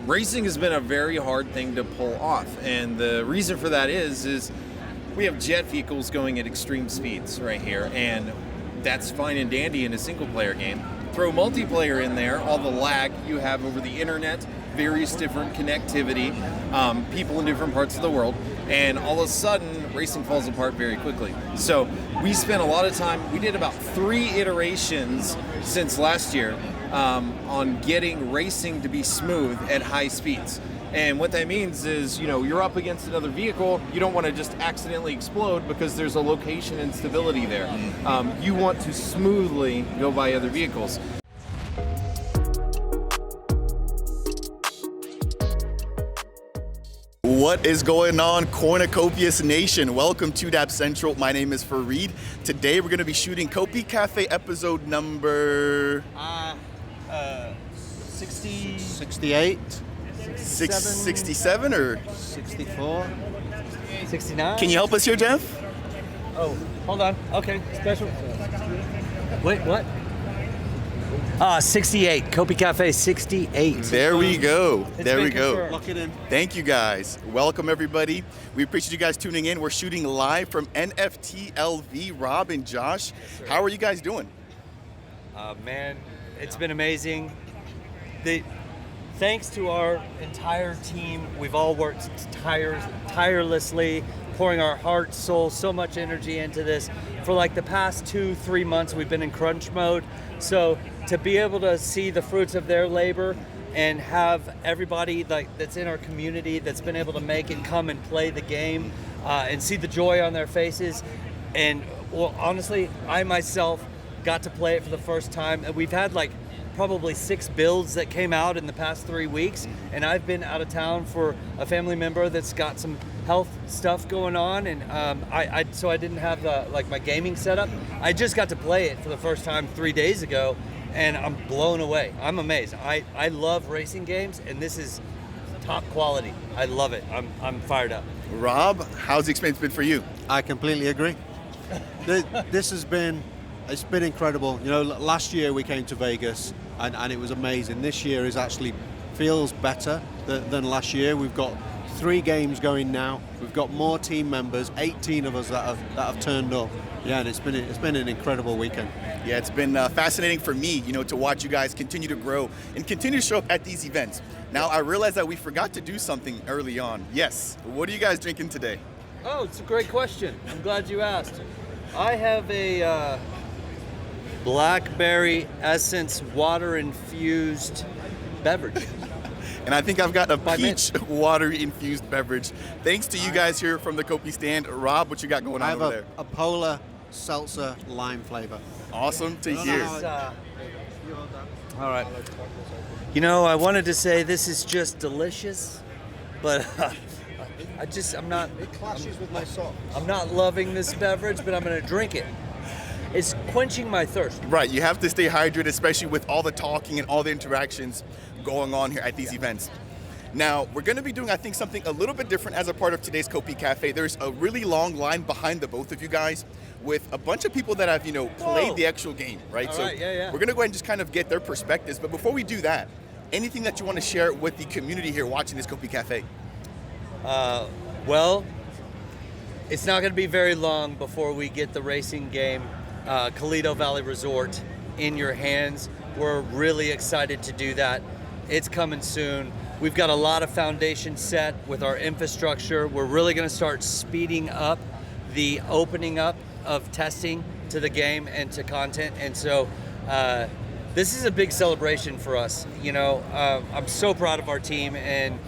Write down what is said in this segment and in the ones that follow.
racing has been a very hard thing to pull off, and the reason for that is we have jet vehicles going at extreme speeds right here, and that's fine and dandy in a single-player game. Throw multiplayer in there, all the lag you have over the internet, various different connectivity, people in different parts of the world, and all of a sudden, racing falls apart very quickly. So we spent a lot of time, we did about 3 iterations since last year on getting racing to be smooth at high speeds. And what that means is, you're up against another vehicle, you don't want to just accidentally explode because there's a location instability there. You want to smoothly go by other vehicles. What is going on, Cornucopias Nation? Welcome to Dapp Central. My name is Fareed. Today we're going to be shooting COPI Cafe episode number... 68. 67 or 64. 69. Can you help us here, Jeff? Oh, hold on. Okay, special. Wait, what? 68. COPI Cafe 68. There we go. There we go. Lock it in. Thank you guys. Welcome everybody. We appreciate you guys tuning in. We're shooting live from NFTxLV. Rob and Josh, how are you guys doing? Man, it's been amazing. Thanks to our entire team, we've all worked tirelessly, pouring our heart, soul, so much energy into this. For like the past 2-3 months, we've been in crunch mode. So to be able to see the fruits of their labor and have everybody that's in our community that's been able to make it come and play the game and see the joy on their faces. And well, honestly, I myself got to play it for the first time. And we've had probably 6 builds that came out in the past 3 weeks, and I've been out of town for a family member that's got some health stuff going on, and so I didn't have my gaming setup. I just got to play it for the first time 3 days ago, and I'm blown away. I'm amazed. I love racing games, and this is top quality. I love it. I'm fired up. Rob, how's the experience been for you? I completely agree. It's been incredible. Last year we came to Vegas and it was amazing. This year actually feels better than last year. We've got 3 games going now. We've got more team members, 18 of us that have turned up. Yeah, and it's been an incredible weekend. Yeah, it's been fascinating for me, to watch you guys continue to grow and continue to show up at these events. Now, I realized that we forgot to do something early on. Yes, what are you guys drinking today? Oh, it's a great question. I'm glad you asked. I have a blackberry essence water-infused beverage. And I think I've got a peach water-infused beverage. Thanks to you guys here from the COPI stand. Rob, what you got going on over there? I have a polar seltzer lime flavor. Awesome to hear. All right. I wanted to say this is just delicious, but I'm not. It clashes with my socks. I'm not loving this beverage, but I'm going to drink it. It's quenching my thirst. Right, you have to stay hydrated, especially with all the talking and all the interactions going on here at these events. Now, we're going to be doing, I think, something a little bit different as a part of today's COPI Cafe. There's a really long line behind the both of you guys with a bunch of people that have, played the actual game, right? All right, yeah. We're going to go ahead and just kind of get their perspectives. But before we do that, anything that you want to share with the community here watching this COPI Cafe? Well, it's not going to be very long before we get the racing game Toledo Valley Resort in your hands. We're really excited to do that. It's coming soon. We've got a lot of foundation set with our infrastructure. We're really going to start speeding up the opening up of testing to the game and to content. And so this is a big celebration for us. I'm so proud of our team, and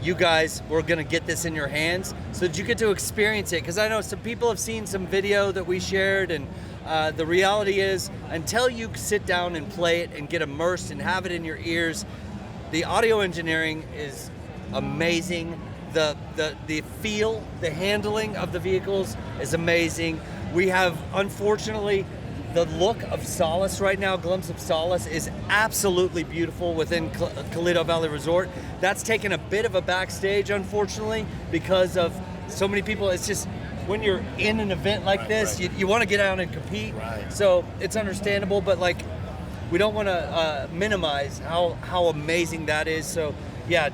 you guys, we're going to get this in your hands so that you get to experience it. Because I know some people have seen some video that we shared, and the reality is, until you sit down and play it and get immersed and have it in your ears, the audio engineering is amazing. The feel, the handling of the vehicles is amazing. We have, unfortunately, the look of Solice right now, glimpse of Solice, is absolutely beautiful within Toledo Valley Resort. That's taken a bit of a backstage, unfortunately, because of so many people. It's just, when you're in an event like this, you want to get out and compete. Right. So it's understandable, but we don't want to minimize how amazing that is. So yeah,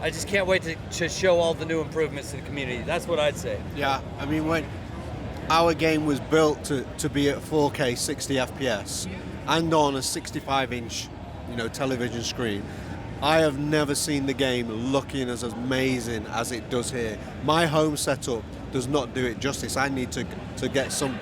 I just can't wait to show all the new improvements to the community. That's what I'd say. Yeah, I mean, when our game was built to be at 4K 60 FPS and on a 65-inch, television screen, I have never seen the game looking as amazing as it does here. My home setup does not do it justice. I need to get some,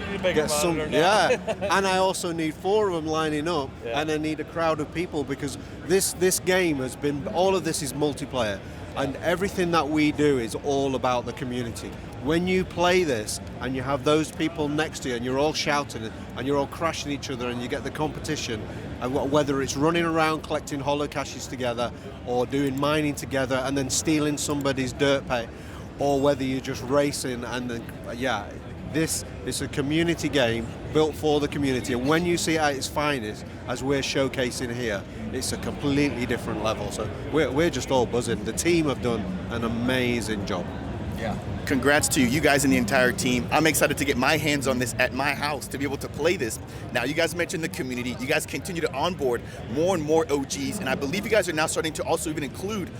yeah, and I also need 4 of them lining up, and I need a crowd of people because this game has been, all of this is multiplayer, and everything that we do is all about the community. When you play this and you have those people next to you and you're all shouting and you're all crashing each other and you get the competition, and whether it's running around collecting holo caches together or doing mining together and then stealing somebody's dirt pay, or whether you're just racing and then, this is a community game built for the community, and when you see it at its finest, as we're showcasing here, it's a completely different level. So we're just all buzzing. The team have done an amazing job. Yeah. Congrats to you guys and the entire team. I'm excited to get my hands on this at my house to be able to play this. Now, you guys mentioned the community. You guys continue to onboard more and more OGs, and I believe you guys are now starting to also even include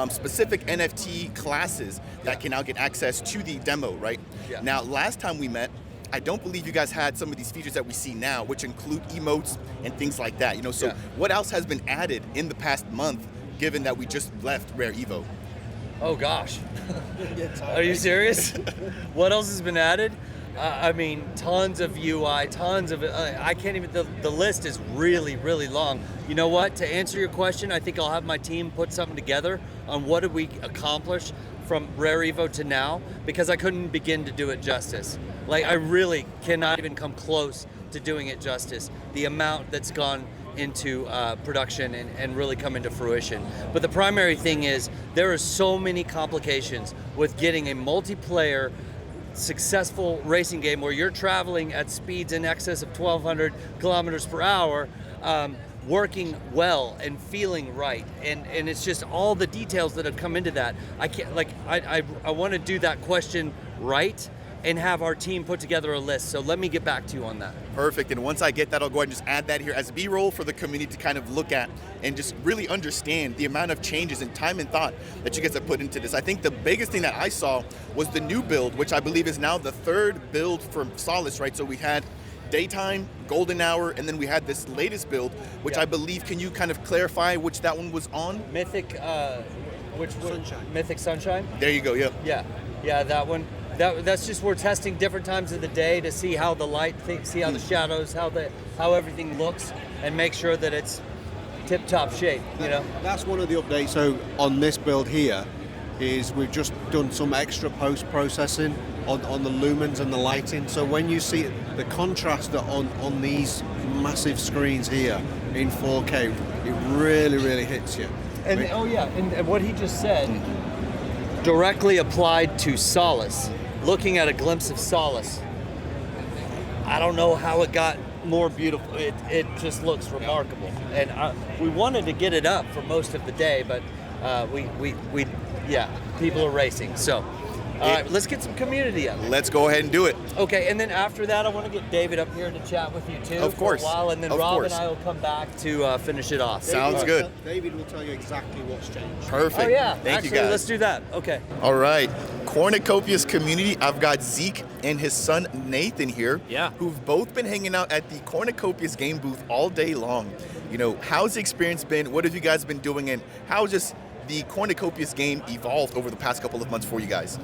specific NFT classes that can now get access to the demo, right? Yeah. Now, last time we met, I don't believe you guys had some of these features that we see now, which include emotes and things like that. So what else has been added in the past month, given that we just left Rare Evo? Oh gosh, are you serious? What else has been added? I mean, tons of UI, tons of, I can't even, the list is really, really long. You know what, to answer your question, I think I'll have my team put something together on what did we accomplish from Rare Evo to now, because I couldn't begin to do it justice. Like, I really cannot even come close to doing it justice. The amount that's gone into production and really come into fruition. But the primary thing is there are so many complications with getting a multiplayer successful racing game where you're traveling at speeds in excess of 1,200 kilometers per hour, working well and feeling right, and it's just all the details that have come into that. I can't, like, I want to do that question right and have our team put together a list. So let me get back to you on that. Perfect, and once I get that, I'll go ahead and just add that here as B-roll for the community to kind of look at and just really understand the amount of changes and time and thought that you guys have put into this. I think the biggest thing that I saw was the new build, which I believe is now the 3rd build from Solice, right? So we had Daytime, Golden Hour, and then we had this latest build, which I believe, can you kind of clarify which that one was on? Mythic, Sunshine. Mythic Sunshine? There you go, yep. Yeah, that one. That's just, we're testing different times of the day to see how the light, see how the shadows, how everything looks, and make sure that it's tip-top shape, That's one of the updates. So on this build here is we've just done some extra post-processing on the lumens and the lighting. So when you see the contrast on these massive screens here in 4K, it really, really hits you. And and what he just said, directly applied to Solice, looking at a glimpse of Solice, I don't know how it got more beautiful. It just looks remarkable. And we wanted to get it up for most of the day, but people are racing. So, all right, let's get some community up. Let's go ahead and do it. Okay, and then after that, I want to get David up here to chat with you too. Of course. For a while, and then Rob and I will come back to finish it off. Sounds good. David will tell you exactly what's changed. Perfect. Oh yeah, Thank actually, you guys. let's do that. Okay. All right, Cornucopias community. I've got Zeke and his son Nathan here, who've both been hanging out at the Cornucopias game booth all day long. How's the experience been? What have you guys been doing, and how just the Cornucopias game evolved over the past couple of months for you guys?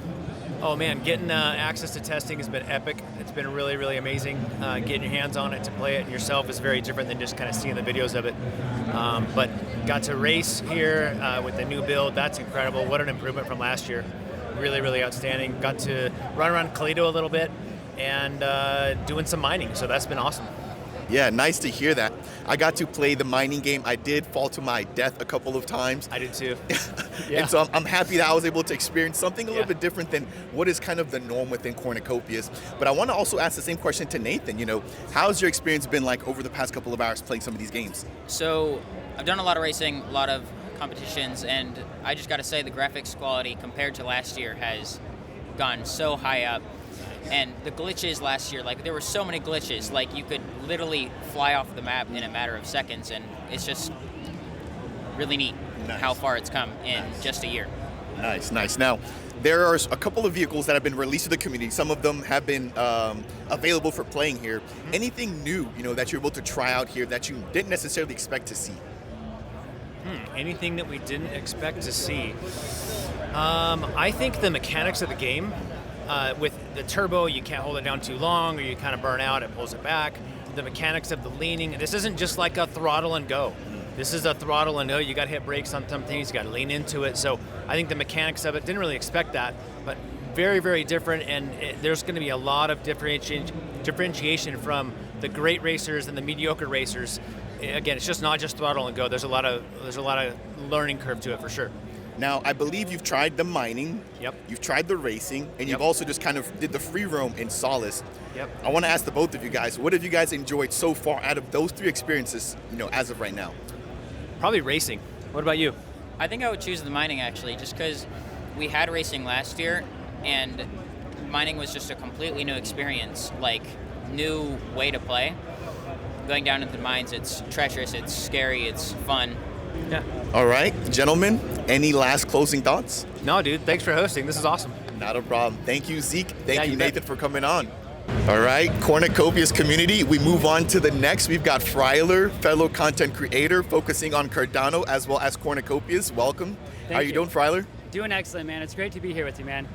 Oh man, getting access to testing has been epic. It's been really, really amazing. Getting your hands on it to play it yourself is very different than just kind of seeing the videos of it. But got to race here with the new build. That's incredible. What an improvement from last year. Really, really outstanding. Got to run around Toledo a little bit and doing some mining. So that's been awesome. Yeah, nice to hear that. I got to play the mining game. I did fall to my death a couple of times. I did too. And so I'm happy that I was able to experience something a little bit different than what is kind of the norm within Cornucopias. But I want to also ask the same question to Nathan. How's your experience been like over the past couple of hours playing some of these games? So I've done a lot of racing, a lot of competitions, and I just got to say the graphics quality compared to last year has gone so high up. And the glitches last year, there were so many glitches, you could literally fly off the map in a matter of seconds, and it's just, really neat Nice. how far it's come in just a year. Nice, nice. Now, there are a couple of vehicles that have been released to the community. Some of them have been available for playing here. Anything new, that you're able to try out here that you didn't necessarily expect to see? Anything that we didn't expect to see? I think the mechanics of the game, with the turbo, you can't hold it down too long or you kind of burn out, it pulls it back. The mechanics of the leaning, this isn't just like a throttle and go. This is a throttle and go, you got to hit brakes on some things, you got to lean into it. So I think the mechanics of it, didn't really expect that, but very, very different, and there's going to be a lot of differentiation from the great racers and the mediocre racers. Again, it's just not just throttle and go. There's a lot of learning curve to it for sure. Now, I believe you've tried the mining, Yep. you've tried the racing, and you've Yep. also just kind of did the free roam in Solace. Yep. I want to ask the both of you guys, what have you guys enjoyed so far out of those 3 experiences, as of right now? Probably racing. What about you? I think I would choose the mining actually, just because we had racing last year, and mining was just a completely new experience, like new way to play. Going down into the mines, it's treacherous, it's scary, it's fun. Yeah. All right, gentlemen, any last closing thoughts? No, dude. Thanks for hosting. This is awesome. Not a problem. Thank you, Zeke. Thank Yeah, you, you bet. Nathan, for coming on. All right, Cornucopias community, we move on to the next. We've got Fryler, fellow content creator, focusing on Cardano as well as Cornucopias. Welcome. How you doing, Fryler? Doing excellent, man. It's great to be here with you, man.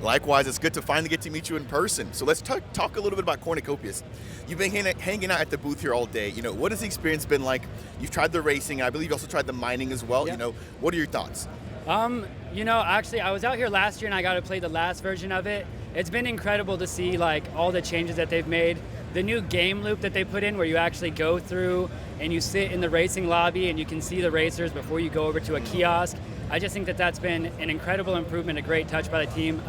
Likewise, it's good to finally get to meet you in person. So let's talk a little bit about Cornucopias. You've been hanging out at the booth here all day. What has the experience been like? You've tried the racing. I believe you also tried the mining as well. Yep. What are your thoughts? Actually, I was out here last year and I got to play the last version of it. It's been incredible to see all the changes that they've made. The new game loop that they put in where you actually go through and you sit in the racing lobby and you can see the racers before you go over to a kiosk. I just think that that's been an incredible improvement, a great touch by the team.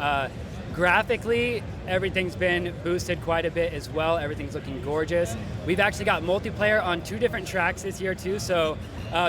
Graphically, everything's been boosted quite a bit as well. Everything's looking gorgeous. We've actually got multiplayer on 2 different tracks this year too, so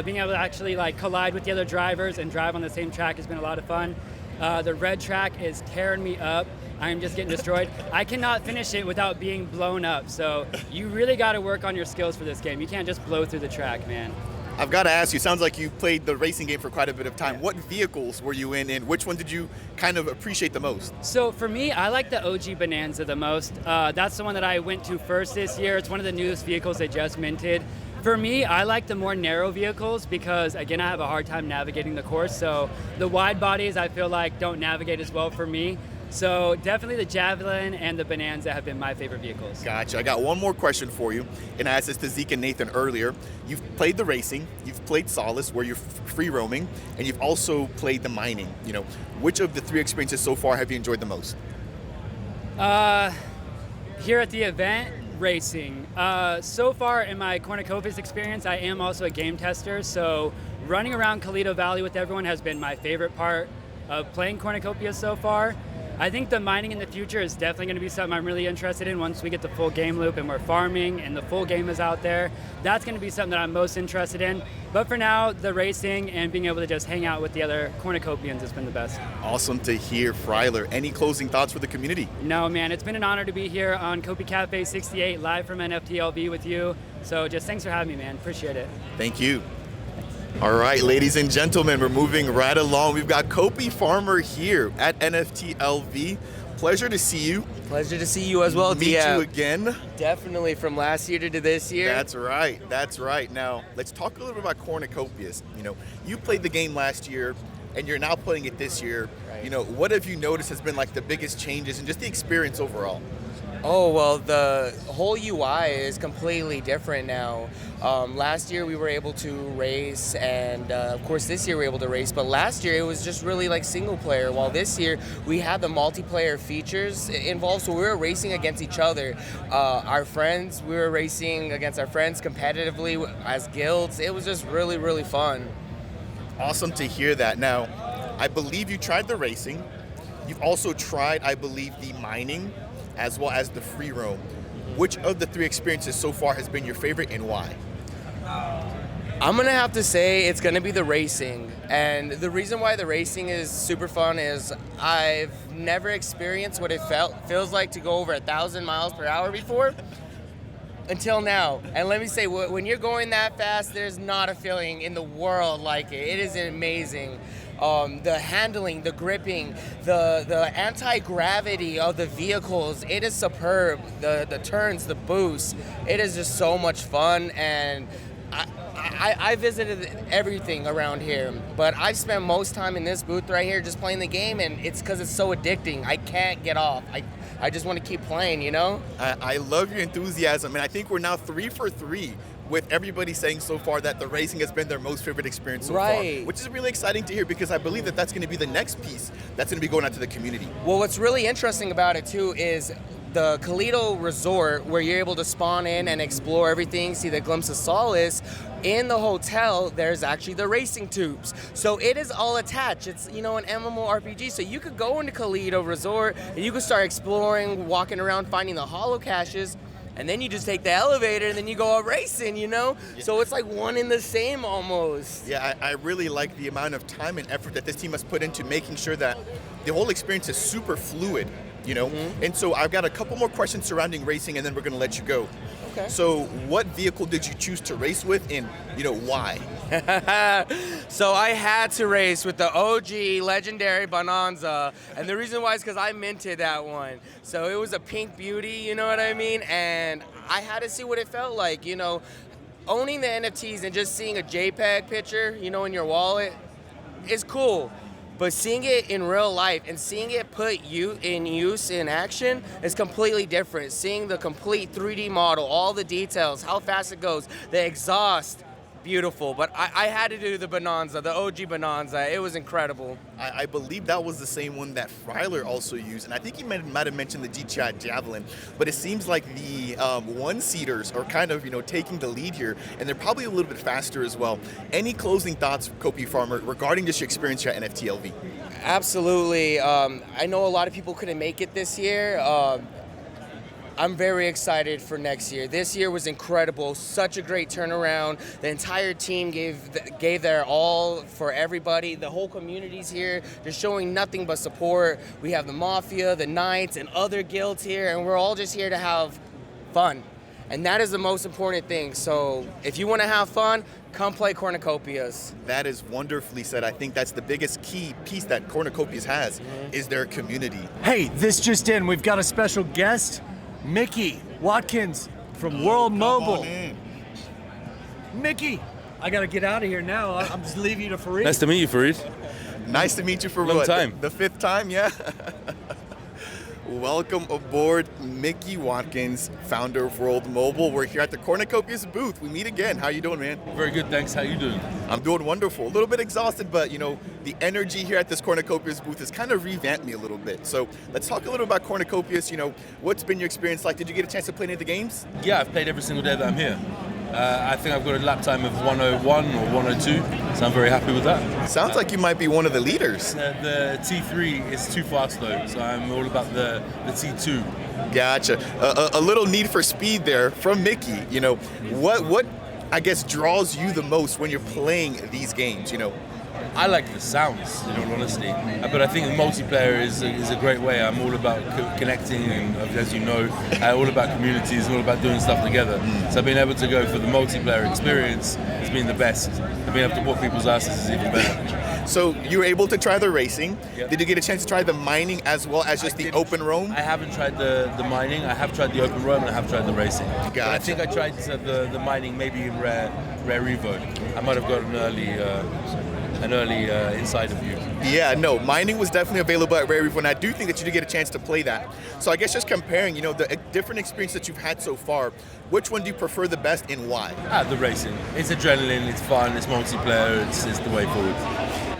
being able to actually collide with the other drivers and drive on the same track has been a lot of fun. The red track is tearing me up. I'm just getting destroyed. I cannot finish it without being blown up, so you really got to work on your skills for this game. You can't just blow through the track, man. I've got to ask you, sounds like you played the racing game for quite a bit of time. What vehicles were you in, and which one did you kind of appreciate the most? So for me, I like the OG Bonanza the most. That's the one that I went to first this year. It's one of the newest vehicles they just minted. For me, I like the more narrow vehicles because, again, I have a hard time navigating the course. So the wide bodies, I feel like, don't navigate as well for me. So definitely the Javelin and the Bonanza have been my favorite vehicles. Gotcha. I got one more question for you, and I asked this to Zeke and Nathan earlier. You've played the racing, you've played Solace, where you're free roaming, and you've also played the mining. Which of the 3 experiences so far have you enjoyed the most? Here at the event, racing. So far in my Cornucopias experience, I am also a game tester, so running around Toledo Valley with everyone has been my favorite part of playing Cornucopias so far. I think the mining in the future is definitely going to be something I'm really interested in once we get the full game loop and we're farming and the full game is out there. That's going to be something that I'm most interested in. But for now, the racing and being able to just hang out with the other Cornucopians has been the best. Awesome to hear, Fryler. Any closing thoughts for the community? No, man, it's been an honor to be here on COPI Cafe 68 live from NFTxLV with you. So just thanks for having me, man. Appreciate it. Thank you. All right, ladies and gentlemen, we're moving right along. We've got COPI Farmer here at NFTxLV. Pleasure to see you. Pleasure to see you as well, Meet Dapp. you again. Definitely from last year to this year. That's right. That's right. Now, let's talk a little bit about Cornucopias. You played the game last year, and you're now playing it this year. Right. What have you noticed has been the biggest changes and just the experience overall? Oh, well, the whole UI is completely different now. Last year we were able to race, and of course this year we're able to race, but last year it was just really single player, while this year we had the multiplayer features involved, so we were racing against each other. Our friends, we were racing against our friends competitively as guilds. It was just really, really fun. Awesome to hear that. Now, I believe you tried the racing. You've also tried, I believe, the mining, as well as the free roam. Which of the 3 experiences so far has been your favorite and why? I'm gonna have to say it's gonna be the racing. And the reason why the racing is super fun is I've never experienced what it feels like to go over 1,000 miles per hour before. until now. And let me say, when you're going that fast, there's not a feeling in the world like it. It is amazing. The handling, the gripping, the anti-gravity of the vehicles, it is superb. The turns, the boosts, it is just so much fun. And I visited everything around here, but I've spent most time in this booth right here just playing the game, and it's because it's so addicting. I can't get off. I just want to keep playing, you know? I love your enthusiasm, and I think we're now 3 for 3 with everybody saying so far that the racing has been their most favorite experience so far, which is really exciting to hear, because I believe that that's going to be the next piece that's going to be going out to the community. Well, what's really interesting about it too is the Colito Resort, where you're able to spawn in and explore everything, see the glimpse of Solace. In the hotel, there's actually the racing tubes. So it is all attached. It's, you know, an MMORPG. So you could go into Colito Resort and you could start exploring, walking around, finding the holo caches, and then you just take the elevator and then you go out racing, you know? Yeah. So it's like one in the same almost. Yeah, I really like the amount of time and effort that this team has put into making sure that the whole experience is super fluid, you know? And so I've got a couple more questions surrounding racing, and then we're gonna let you go. Okay. So what vehicle did you choose to race with, and, you know, why? So I had to race with the OG legendary Bonanza, and the reason why is because I minted that one. So it was a pink beauty, you know what I mean? And I had to see what it felt like, you know. Owning the NFTs and just seeing a JPEG picture, you know, in your wallet is cool. But seeing it in real life and seeing it put in use in action is completely different. Seeing the complete 3D model, all the details, how fast it goes, the exhaust, beautiful. But I had to do the Bonanza, the OG Bonanza. It was incredible. I believe that was the same one that Fryler also used, and I think he might have mentioned the GTI Javelin, but it seems like the one-seaters are kind of, you know, taking the lead here, and they're probably a little bit faster as well. Any closing thoughts, COPI Farmer, regarding just your experience here at NFTxLV? Absolutely. I know a lot of people couldn't make it this year. I'm very excited for next year. This year was incredible, such a great turnaround. The entire team gave their all for everybody. The whole community's here. They're showing nothing but support. We have the Mafia, the Knights, and other guilds here, and we're all just here to have fun. And that is the most important thing. So if you want to have fun, come play Cornucopias. That is wonderfully said. I think that's the biggest key piece that Cornucopias has, is their community. Hey, this just in. We've got a special guest. Micky, Watkins from World Mobile. Micky, I gotta get out of here now. I'm just leaving you to Fareed. Nice to meet you, Fareed. Nice to meet you for long time. The 5th time, yeah. Welcome aboard, Micky Watkins, founder of World Mobile. We're here at the Cornucopias booth. We meet again. How you doing, man? Very good, thanks. How you doing? I'm doing wonderful. A little bit exhausted, but, you know, the energy here at this Cornucopias booth has kind of revamped me a little bit. So let's talk a little about Cornucopias. You know, what's been your experience like? Did you get a chance to play any of the games? Yeah, I've played every single day that I'm here. I think I've got a lap time of 101 or 102, so I'm very happy with that. Sounds like you might be one of the leaders. The T3 is too fast though, so I'm all about the T2. Gotcha. A little need for speed there from Micky. You know, what I guess draws you the most when you're playing these games, you know? I like the sounds, in all honesty, but I think the multiplayer is a great way. I'm all about connecting, and as you know, all about communities, all about doing stuff together. So being able to go for the multiplayer experience has been the best, and being able to whoop people's asses is even better. So you were able to try the racing. Yep. Did you get a chance to try the mining as well as just the open roam? I haven't tried the mining. I have tried the open roam and I have tried the racing. Gotcha. I think I tried the mining maybe in Rare Revo. I might have got an early insider view. Yeah, no, mining was definitely available at Rare Revo, and I do think that you did get a chance to play that. So I guess just comparing, you know, the different experience that you've had so far, which one do you prefer the best and why? The racing. It's adrenaline, it's fun, it's multiplayer, it's the way forward.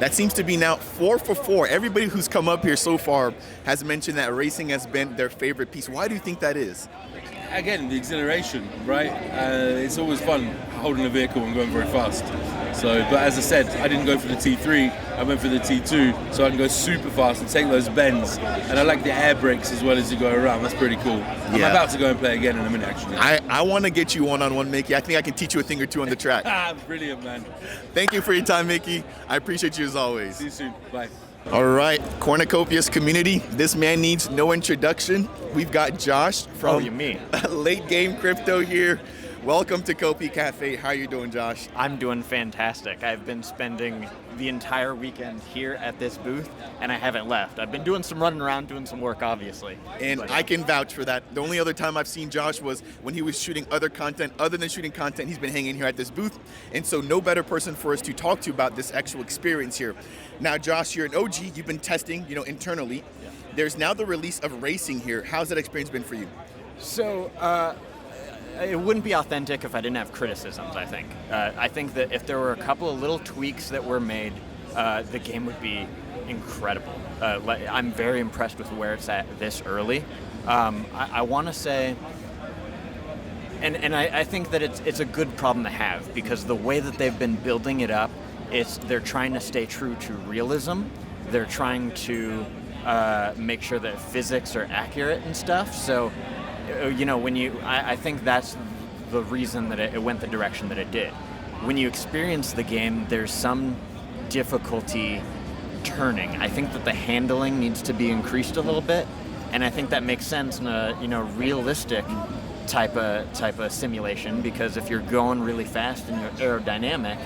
That seems to be now 4 for 4. Everybody who's come up here so far has mentioned that racing has been their favorite piece. Why do you think that is? Again, the exhilaration, right? It's always fun holding a vehicle and going very fast. So, but as I said, I didn't go for the T3, I went for the T2, so I can go super fast and take those bends. And I like the air brakes as well as you go around. That's pretty cool. I'm about to go and play again in a minute, actually. I want to get you one-on-one, Micky. I think I can teach you a thing or two on the track. Brilliant, man. Thank you for your time, Micky. I appreciate you as always. See you soon. Bye. All right, Cornucopias community. This man needs no introduction. We've got Josh from Late Game Crypto here. Welcome to COPI Cafe. How are you doing, Josh? I'm doing fantastic. I've been spending the entire weekend here at this booth, and I haven't left. I've been doing some running around, doing some work, obviously. And I can vouch for that. The only other time I've seen Josh was when he was shooting other content. Other than shooting content, he's been hanging here at this booth. And so no better person for us to talk to about this actual experience here. Now, Josh, you're an OG. You've been testing, internally. Yeah. There's now the release of racing here. How's that experience been for you? So, it wouldn't be authentic if I didn't have criticisms, I think. I think that if there were a couple of little tweaks that were made, the game would be incredible. I'm very impressed with where it's at this early. I want to say, and I think that it's a good problem to have, because the way that they've been building it up, they're trying to stay true to realism. They're trying to make sure that physics are accurate and stuff. So, I think that's the reason that it went the direction that it did. When you experience the game, there's some difficulty turning. I think that the handling needs to be increased a little bit, and I think that makes sense in a realistic type of simulation, because if you're going really fast and you're aerodynamic,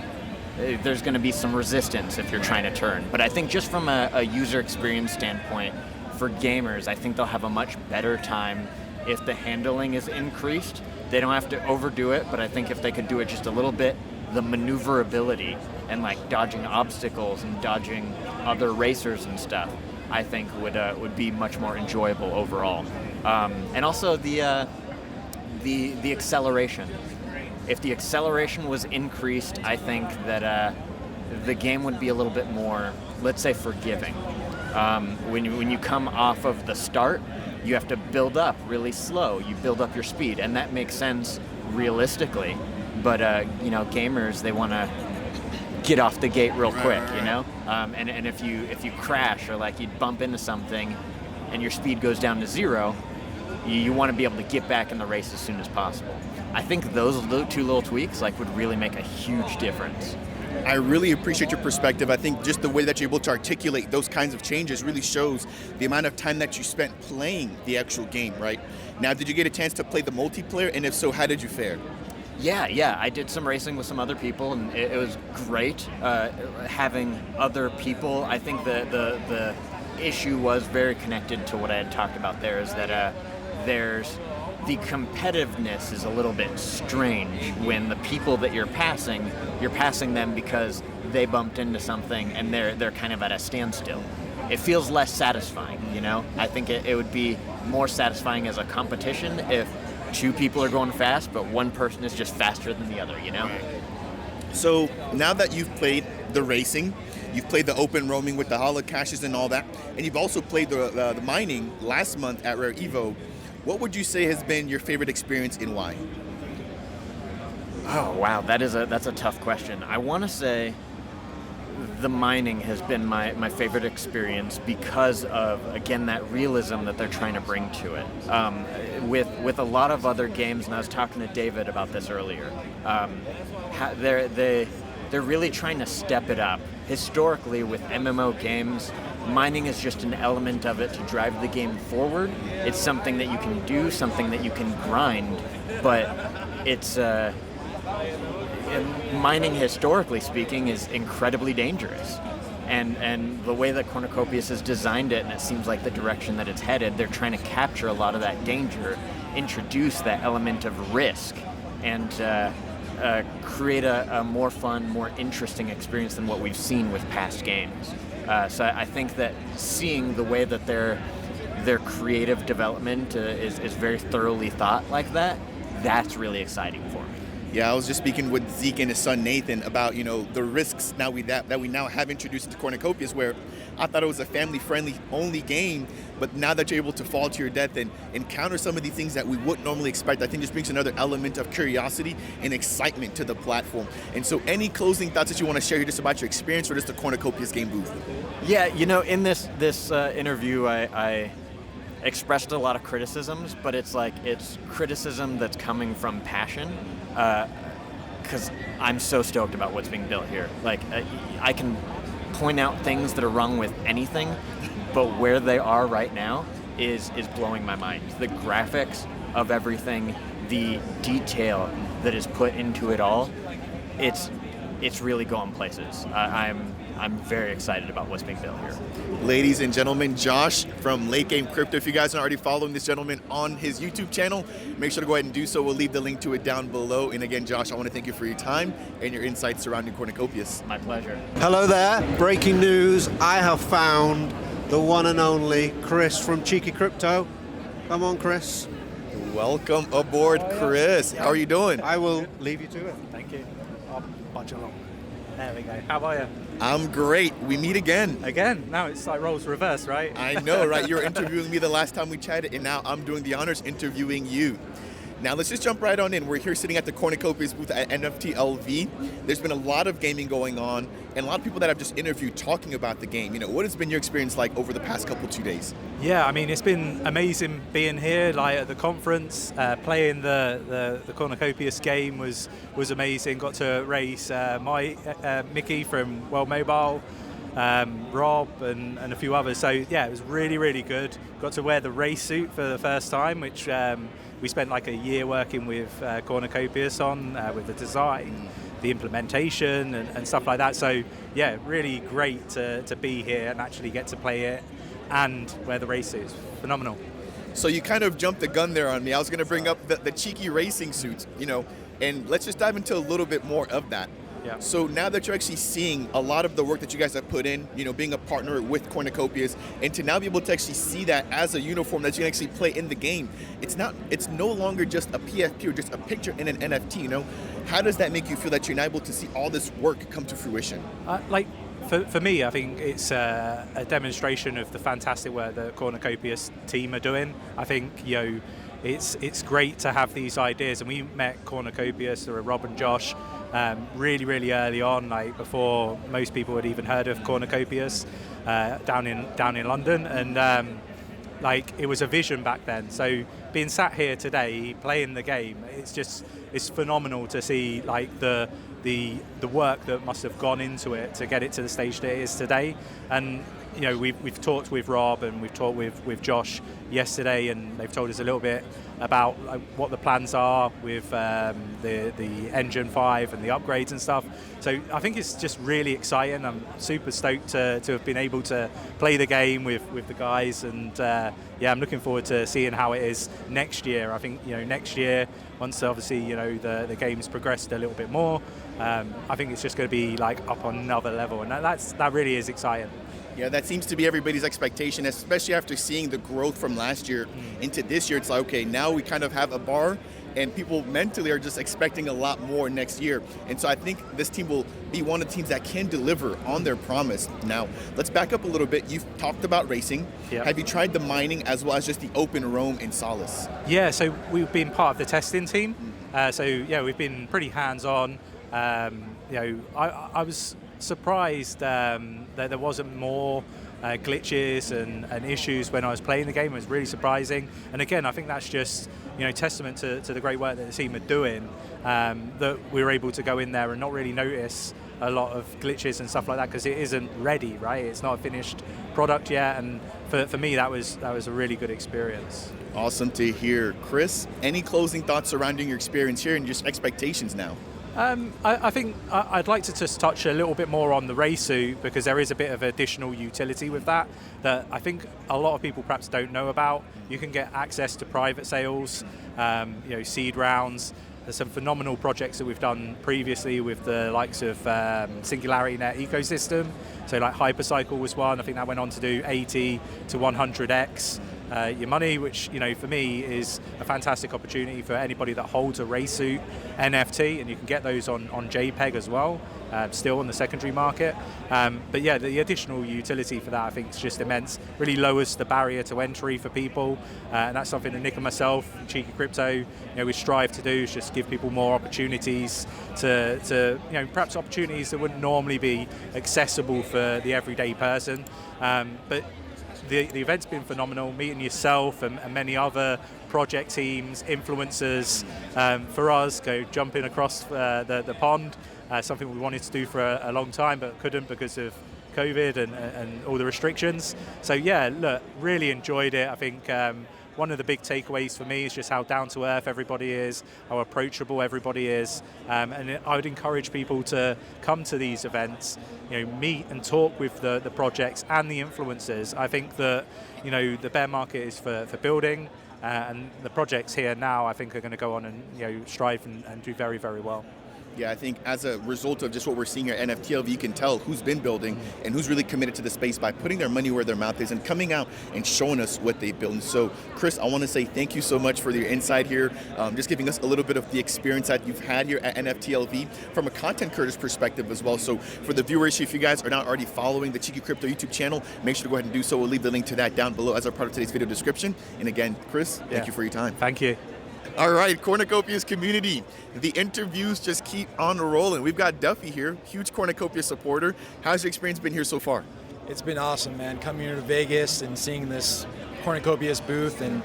there's going to be some resistance if you're trying to turn. But I think just from a user experience standpoint, for gamers, I think they'll have a much better time if the handling is increased. They don't have to overdo it, but I think if they could do it just a little bit, the maneuverability and like dodging obstacles and dodging other racers and stuff, I think would be much more enjoyable overall. And also the acceleration. If the acceleration was increased, I think that the game would be a little bit more, let's say, forgiving. When you come off of the start, you have to build up really slow. You build up your speed, and that makes sense realistically. But gamers, they want to get off the gate real quick, And if you crash or like you bump into something, and your speed goes down to 0, you want to be able to get back in the race as soon as possible. I think those two little tweaks would really make a huge difference. I really appreciate your perspective. I think just the way that you're able to articulate those kinds of changes really shows the amount of time that you spent playing the actual game, right? Now, did you get a chance to play the multiplayer? And if so, how did you fare? Yeah, I did some racing with some other people, and it was great having other people. I think the issue was very connected to what I had talked about there, is that the competitiveness is a little bit strange when the people that you're passing them because they bumped into something and they're kind of at a standstill. It feels less satisfying, I think it would be more satisfying as a competition if 2 people are going fast, but one person is just faster than the other, So now that you've played the racing, you've played the open roaming with the holo caches and all that, and you've also played the mining last month at Rare Evo, what would you say has been your favorite experience and why? Oh wow, that's a tough question. I want to say the mining has been my favorite experience because of, again, that realism that they're trying to bring to it. With a lot of other games, and I was talking to David about this earlier, they're really trying to step it up. Historically, with MMO games, mining is just an element of it to drive the game forward. It's something that you can do, something that you can grind, but it's mining, historically speaking, is incredibly dangerous. And the way that Cornucopias has designed it, and it seems like the direction that it's headed, they're trying to capture a lot of that danger, introduce that element of risk, and create a more fun, more interesting experience than what we've seen with past games. So I think that seeing the way that their creative development is very thoroughly thought like that, that's really exciting for me. Yeah, I was just speaking with Zeke and his son Nathan about, the risks that we now have introduced into Cornucopias, where I thought it was a family-friendly only game, but now that you're able to fall to your death and encounter some of these things that we wouldn't normally expect, I think this brings another element of curiosity and excitement to the platform. And so any closing thoughts that you want to share just about your experience or just the Cornucopias game booth? Yeah, in this interview, I expressed a lot of criticisms, but it's criticism that's coming from passion, because I'm so stoked about what's being built here. I can point out things that are wrong with anything, but where they are right now is blowing my mind. The graphics of everything, the detail that is put into it all, it's really going places. I'm very excited about what's being built here. Ladies and gentlemen, Josh from Late Game Crypto. If you guys aren't already following this gentleman on his YouTube channel, make sure to go ahead and do so. We'll leave the link to it down below. And again, Josh, I want to thank you for your time and your insights surrounding Cornucopias. My pleasure. Hello there. Breaking news. I have found the one and only Chris from Cheeky Crypto. Come on, Chris. Welcome aboard, Chris. How are you doing? I will leave you to it. Thank you. I'll bunch along. There we go. How are you? I'm great. We meet again. Again? Now it's like roles reverse, right? I know, right? You were interviewing me the last time we chatted, and now I'm doing the honors interviewing you. Now let's just jump right on in. We're here sitting at the Cornucopias booth at NFTxLV. There's been a lot of gaming going on, and a lot of people that I've just interviewed talking about the game. What has been your experience like over the past 2 days? Yeah, I mean, it's been amazing being here, at the conference. Playing the Cornucopias game was amazing. Got to race Micky from World Mobile, Rob, and a few others. So yeah, it was really, really good. Got to wear the race suit for the first time, which we spent a year working with Cornucopias on, with the design, the implementation, and stuff like that. So yeah, really great to be here and actually get to play it and wear the race suits. Phenomenal. So you kind of jumped the gun there on me. I was going to bring up the cheeky racing suits, and let's just dive into a little bit more of that. Yeah. So now that you're actually seeing a lot of the work that you guys have put in, being a partner with Cornucopias, and to now be able to actually see that as a uniform that you can actually play in the game, it's no longer just a PFP or just a picture in an NFT. How does that make you feel that you're now able to see all this work come to fruition? For me, I think it's a demonstration of the fantastic work that Cornucopias team are doing. I think it's great to have these ideas, and we met Cornucopias, or Rob and Josh, really, really early on, before most people had even heard of Cornucopias, down in London, and it was a vision back then. So being sat here today playing the game, it's phenomenal to see the work that must have gone into it to get it to the stage that it is today. And we've talked with Rob and we've talked with Josh yesterday, and they've told us a little bit about what the plans are with the Engine 5 and the upgrades and stuff. So I think it's just really exciting. I'm super stoked to have been able to play the game with the guys, and I'm looking forward to seeing how it is next year. I think next year, once obviously the game's progressed a little bit more, I think it's just going to be up on another level, and that really is exciting. Yeah, that seems to be everybody's expectation, especially after seeing the growth from last year into this year. It's okay, now we kind of have a bar, and people mentally are just expecting a lot more next year. And so I think this team will be one of the teams that can deliver on their promise. Now, let's back up a little bit. You've talked about racing. Yep. Have you tried the mining as well as just the open roam in Solice? Yeah, so we've been part of the testing team. We've been pretty hands-on. I was surprised that there wasn't more glitches and issues when I was playing the game. It was really surprising, and again, I think that's just testament to the great work that the team are doing, that we were able to go in there and not really notice a lot of glitches and stuff like that, because it isn't ready, right? It's not a finished product yet, and for me that was a really good experience. Awesome to hear. Chris, any closing thoughts surrounding your experience here and just expectations now? I think I'd like to just touch a little bit more on the race suit, because there is a bit of additional utility with that I think a lot of people perhaps don't know about. You can get access to private sales, seed rounds, there's some phenomenal projects that we've done previously with the likes of SingularityNet ecosystem. So like Hypercycle was one. I think that went on to do 80 to 100x your money, which, you know, for me is a fantastic opportunity for anybody that holds a race suit NFT, and you can get those on JPEG as well, still on the secondary market. But yeah, the additional utility for that, I think, is just immense. Really lowers the barrier to entry for people, and that's something that Nick and myself, Cheeky Crypto, you know, we strive to do, is just give people more opportunities to you know, perhaps opportunities that wouldn't normally be accessible for the everyday person. But the event's been phenomenal, meeting yourself and many other project teams, influencers. For us, jumping across the pond, something we wanted to do for a long time but couldn't because of COVID and all the restrictions. So yeah, look, really enjoyed it. I think one of the big takeaways for me is just how down to earth everybody is, how approachable everybody is, and I would encourage people to come to these events, you know, meet and talk with the projects and the influencers. I think that, you know, the bear market is for building, and the projects here now, I think, are going to go on and, you know, strive and do very, very well. Yeah, I think as a result of just what we're seeing here at NFTlv, you can tell who's been building and who's really committed to the space by putting their money where their mouth is and coming out and showing us what they built. And so, Chris, I want to say thank you so much for your insight here, just giving us a little bit of the experience that you've had here at NFTlv from a content creator's perspective as well. So for the viewers, if you guys are not already following the Cheeky Crypto YouTube channel, make sure to go ahead and do so. We'll leave the link to that down below as a part of today's video description. And again, Chris, thank you for your time. Thank you. All right, Cornucopias community, the interviews just keep on rolling. We've got Duffy here, huge Cornucopia supporter. How's your experience been here so far? It's been awesome, man. Coming here to Vegas and seeing this Cornucopias booth and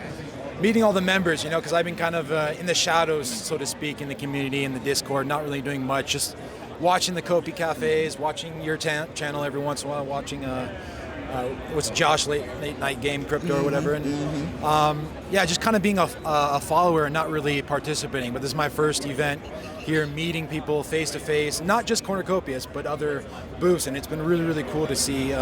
meeting all the members, you know, because I've been kind of in the shadows, so to speak, in the community, in the Discord, not really doing much, just watching the COPI cafes, watching your channel every once in a while, watching what's Josh late night game crypto or whatever, and yeah, just kind of being a follower and not really participating. But this is my first event here, meeting people face to face, not just Cornucopias but other booths, and it's been really, really cool to see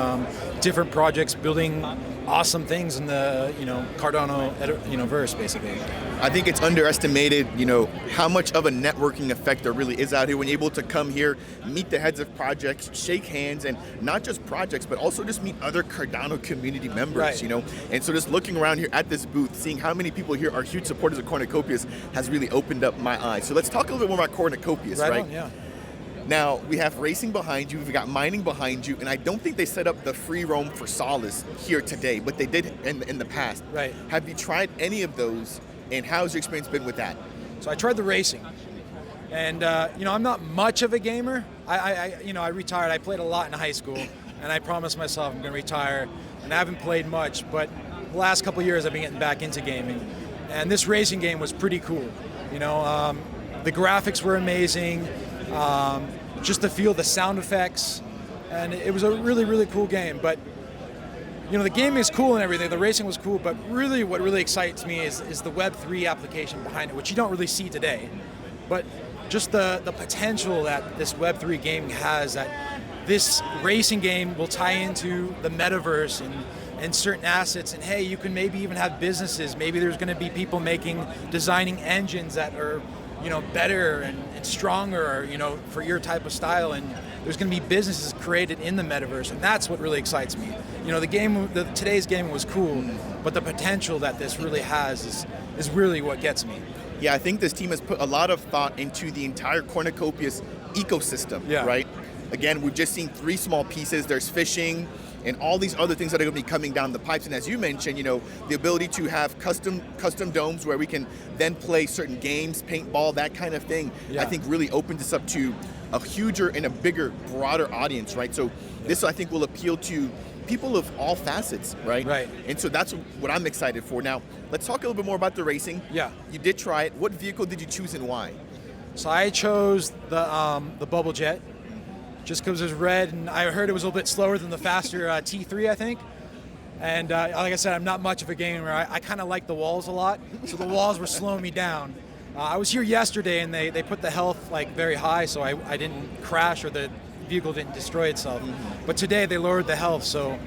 different projects building awesome things in the, you know, Cardano, you know, verse basically. I think it's underestimated, you know, how much of a networking effect there really is out here when you're able to come here, meet the heads of projects, shake hands, and not just projects, but also just meet other Cardano community members, you know. And so just looking around here at this booth, seeing how many people here are huge supporters of Cornucopias has really opened up my eyes. So let's talk a little bit more about Cornucopias, right? On, yeah. Now, we have racing behind you, we've got mining behind you, and I don't think they set up the free roam for Solace here today, but they did in the past. Right. Have you tried any of those, and how's your experience been with that? So I tried the racing, and you know, I'm not much of a gamer. I retired. I played a lot in high school, and I promised myself I'm going to retire, and I haven't played much, but the last couple of years I've been getting back into gaming, and this racing game was pretty cool. You know, the graphics were amazing, just the feel, the sound effects, and it was a really, really cool game. But you know, the game is cool and everything, the racing was cool, but really what really excites me is the Web3 application behind it, which you don't really see today. But just the potential that this Web3 gaming has, that this racing game will tie into the metaverse and certain assets, and hey, you can maybe even have businesses. Maybe there's going to be people designing engines that are, you know, better and stronger, you know, for your type of style, and there's going to be businesses created in the metaverse, and that's what really excites me. You know, today's game was cool, but the potential that this really has is really what gets me. Yeah, I think this team has put a lot of thought into the entire Cornucopias ecosystem, right? Again, we've just seen 3 small pieces. There's fishing and all these other things that are going to be coming down the pipes. And as you mentioned, you know, the ability to have custom domes where we can then play certain games, paintball, that kind of thing, I think really opens us up to a huger and a bigger, broader audience, right? So this, I think, will appeal to people of all facets, right? Right. And so that's what I'm excited for. Now, let's talk a little bit more about the racing. Yeah. You did try it. What vehicle did you choose and why? So I chose the Bubble Jet, just because it was red, and I heard it was a little bit slower than the faster T3, I think. And like I said, I'm not much of a gamer. I kind of like the walls a lot, so the walls were slowing me down. I was here yesterday, and they put the health like very high, so I didn't crash or the vehicle didn't destroy itself. But today they lowered the health, so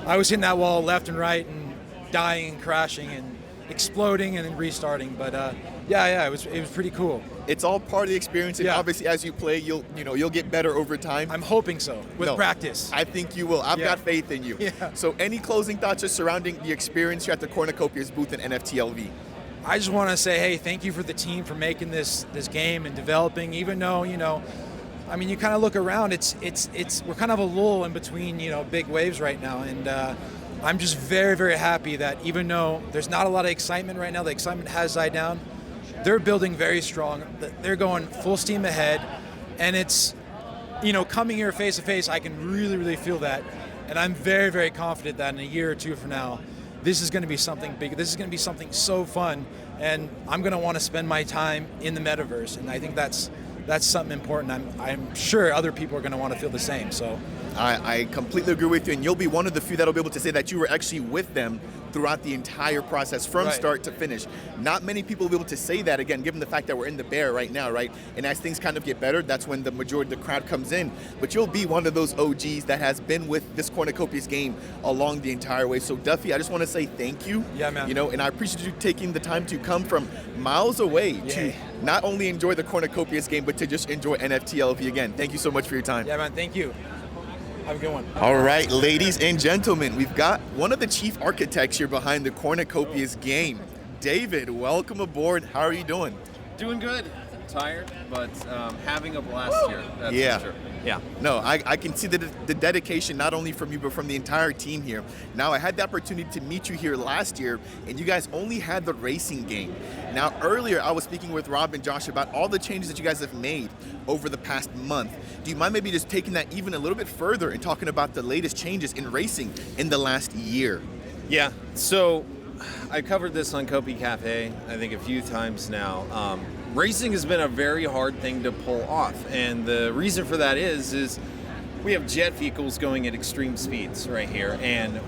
I was hitting that wall left and right and dying and crashing, and exploding and then restarting. But yeah, it was pretty cool. It's all part of the experience, and obviously as you play, you'll get better over time. I'm hoping so, with practice. I think you will. I've got faith in you. Yeah. So any closing thoughts just surrounding the experience here at the Cornucopias booth in NFTLV? I just want to say, hey, thank you for the team for making this game and developing. Even though, I mean, you kind of look around, we're kind of a lull in between, big waves right now, and I'm just very, very happy that even though there's not a lot of excitement right now, the excitement has died down. They're building very strong. They're going full steam ahead, and it's, coming here face to face, I can really, really feel that, and I'm very, very confident that in a year or two from now, this is going to be something big. This is going to be something so fun, and I'm going to want to spend my time in the metaverse, and I think that's something important. I'm sure other people are going to want to feel the same. So I completely agree with you, and you'll be one of the few that'll be able to say that you were actually with them throughout the entire process from start to finish. Not many people will be able to say that, again, given the fact that we're in the bear right now, right? And as things kind of get better, that's when the majority of the crowd comes in. But you'll be one of those OGs that has been with this Cornucopias game along the entire way. So Duffy, I just want to say thank you. Yeah, man. And I appreciate you taking the time to come from miles away to not only enjoy the Cornucopias game, but to just enjoy NFTLV again. Thank you so much for your time. Yeah, man, thank you. Have a good one. All right, ladies and gentlemen, we've got one of the chief architects here behind the Cornucopias game. David, welcome aboard. How are you doing? Doing good. Tired, but having a blast here. That's for sure. Yeah. No, I can see the dedication not only from you, but from the entire team here. Now, I had the opportunity to meet you here last year, and you guys only had the racing game. Now, earlier, I was speaking with Rob and Josh about all the changes that you guys have made over the past month. Do you mind maybe just taking that even a little bit further and talking about the latest changes in racing in the last year? Yeah. So I covered this on COPI Cafe, I think a few times now. Racing has been a very hard thing to pull off, and the reason for that is we have jet vehicles going at extreme speeds right here, and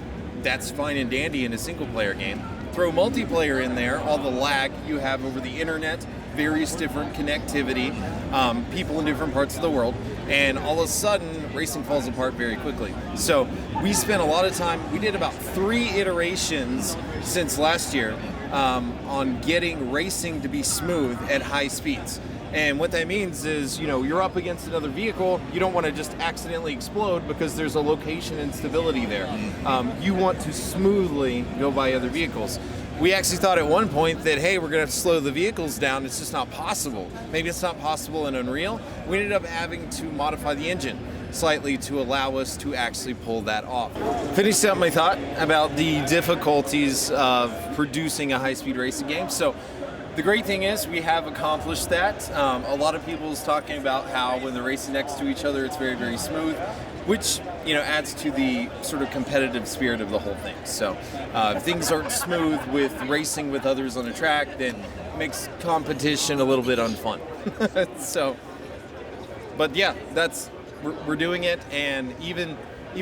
that's fine and dandy in a single-player game. Throw multiplayer in there, all the lag you have over the internet, various different connectivity, people in different parts of the world, and all of a sudden, racing falls apart very quickly. So we spent a lot of time, we did about 3 iterations since last year on getting racing to be smooth at high speeds. And what that means is, you're up against another vehicle, you don't want to just accidentally explode because there's a location instability there. You want to smoothly go by other vehicles. We actually thought at one point that, hey, we're going to have to slow the vehicles down. It's just not possible. Maybe it's not possible in Unreal. We ended up having to modify the engine slightly to allow us to actually pull that off. Finished up my thought about the difficulties of producing a high-speed racing game. So the great thing is we have accomplished that. A lot of people is talking about how when they're racing next to each other, it's very, very smooth, which adds to the sort of competitive spirit of the whole thing. So if things aren't smooth with racing with others on a track, then it makes competition a little bit unfun. So, but yeah, we're doing it, and even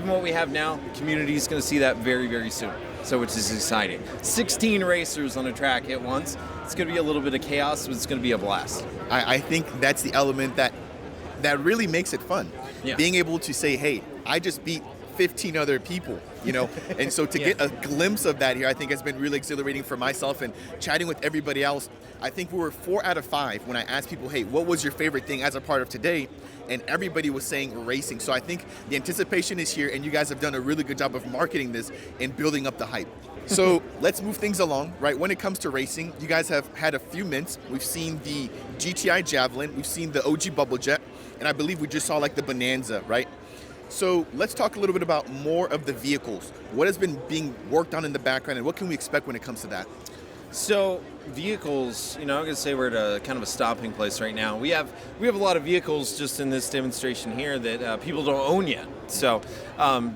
what we have now, the community is going to see that very, very soon. So which is exciting. 16 racers on a track at once. It's going to be a little bit of chaos, but it's going to be a blast. I think that's the element that really makes it fun. Yeah. Being able to say, hey, I just beat 15 other people, and so to get a glimpse of that here, I think has been really exhilarating for myself, and chatting with everybody else. I think we were 4 out of 5 when I asked people, hey, what was your favorite thing as a part of today? And everybody was saying racing. So I think the anticipation is here, and you guys have done a really good job of marketing this and building up the hype. So let's move things along, right? When it comes to racing, you guys have had a few mints. We've seen the GTI Javelin, we've seen the OG Bubble Jet, and I believe we just saw like the Bonanza, right? So let's talk a little bit about more of the vehicles. What has been being worked on in the background, and what can we expect when it comes to that? So vehicles, I'm going to say we're at a kind of a stopping place right now. We have a lot of vehicles just in this demonstration here that people don't own yet. So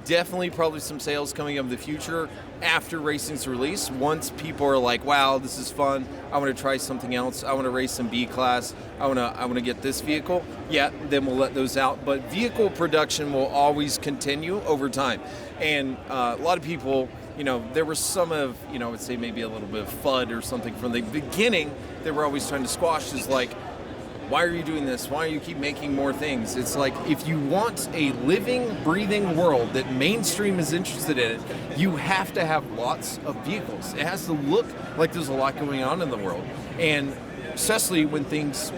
definitely probably some sales coming up in the future after racing's release. Once people are like, wow, this is fun. I want to try something else. I want to race some B class. I want to get this vehicle. Yeah, then we'll let those out. But vehicle production will always continue over time. And a lot of people, there was some of, I would say maybe a little bit of FUD or something from the beginning they were always trying to squash is like, why are you doing this? Why do you keep making more things? It's like, if you want a living, breathing world that mainstream is interested in, you have to have lots of vehicles. It has to look like there's a lot going on in the world. And especially when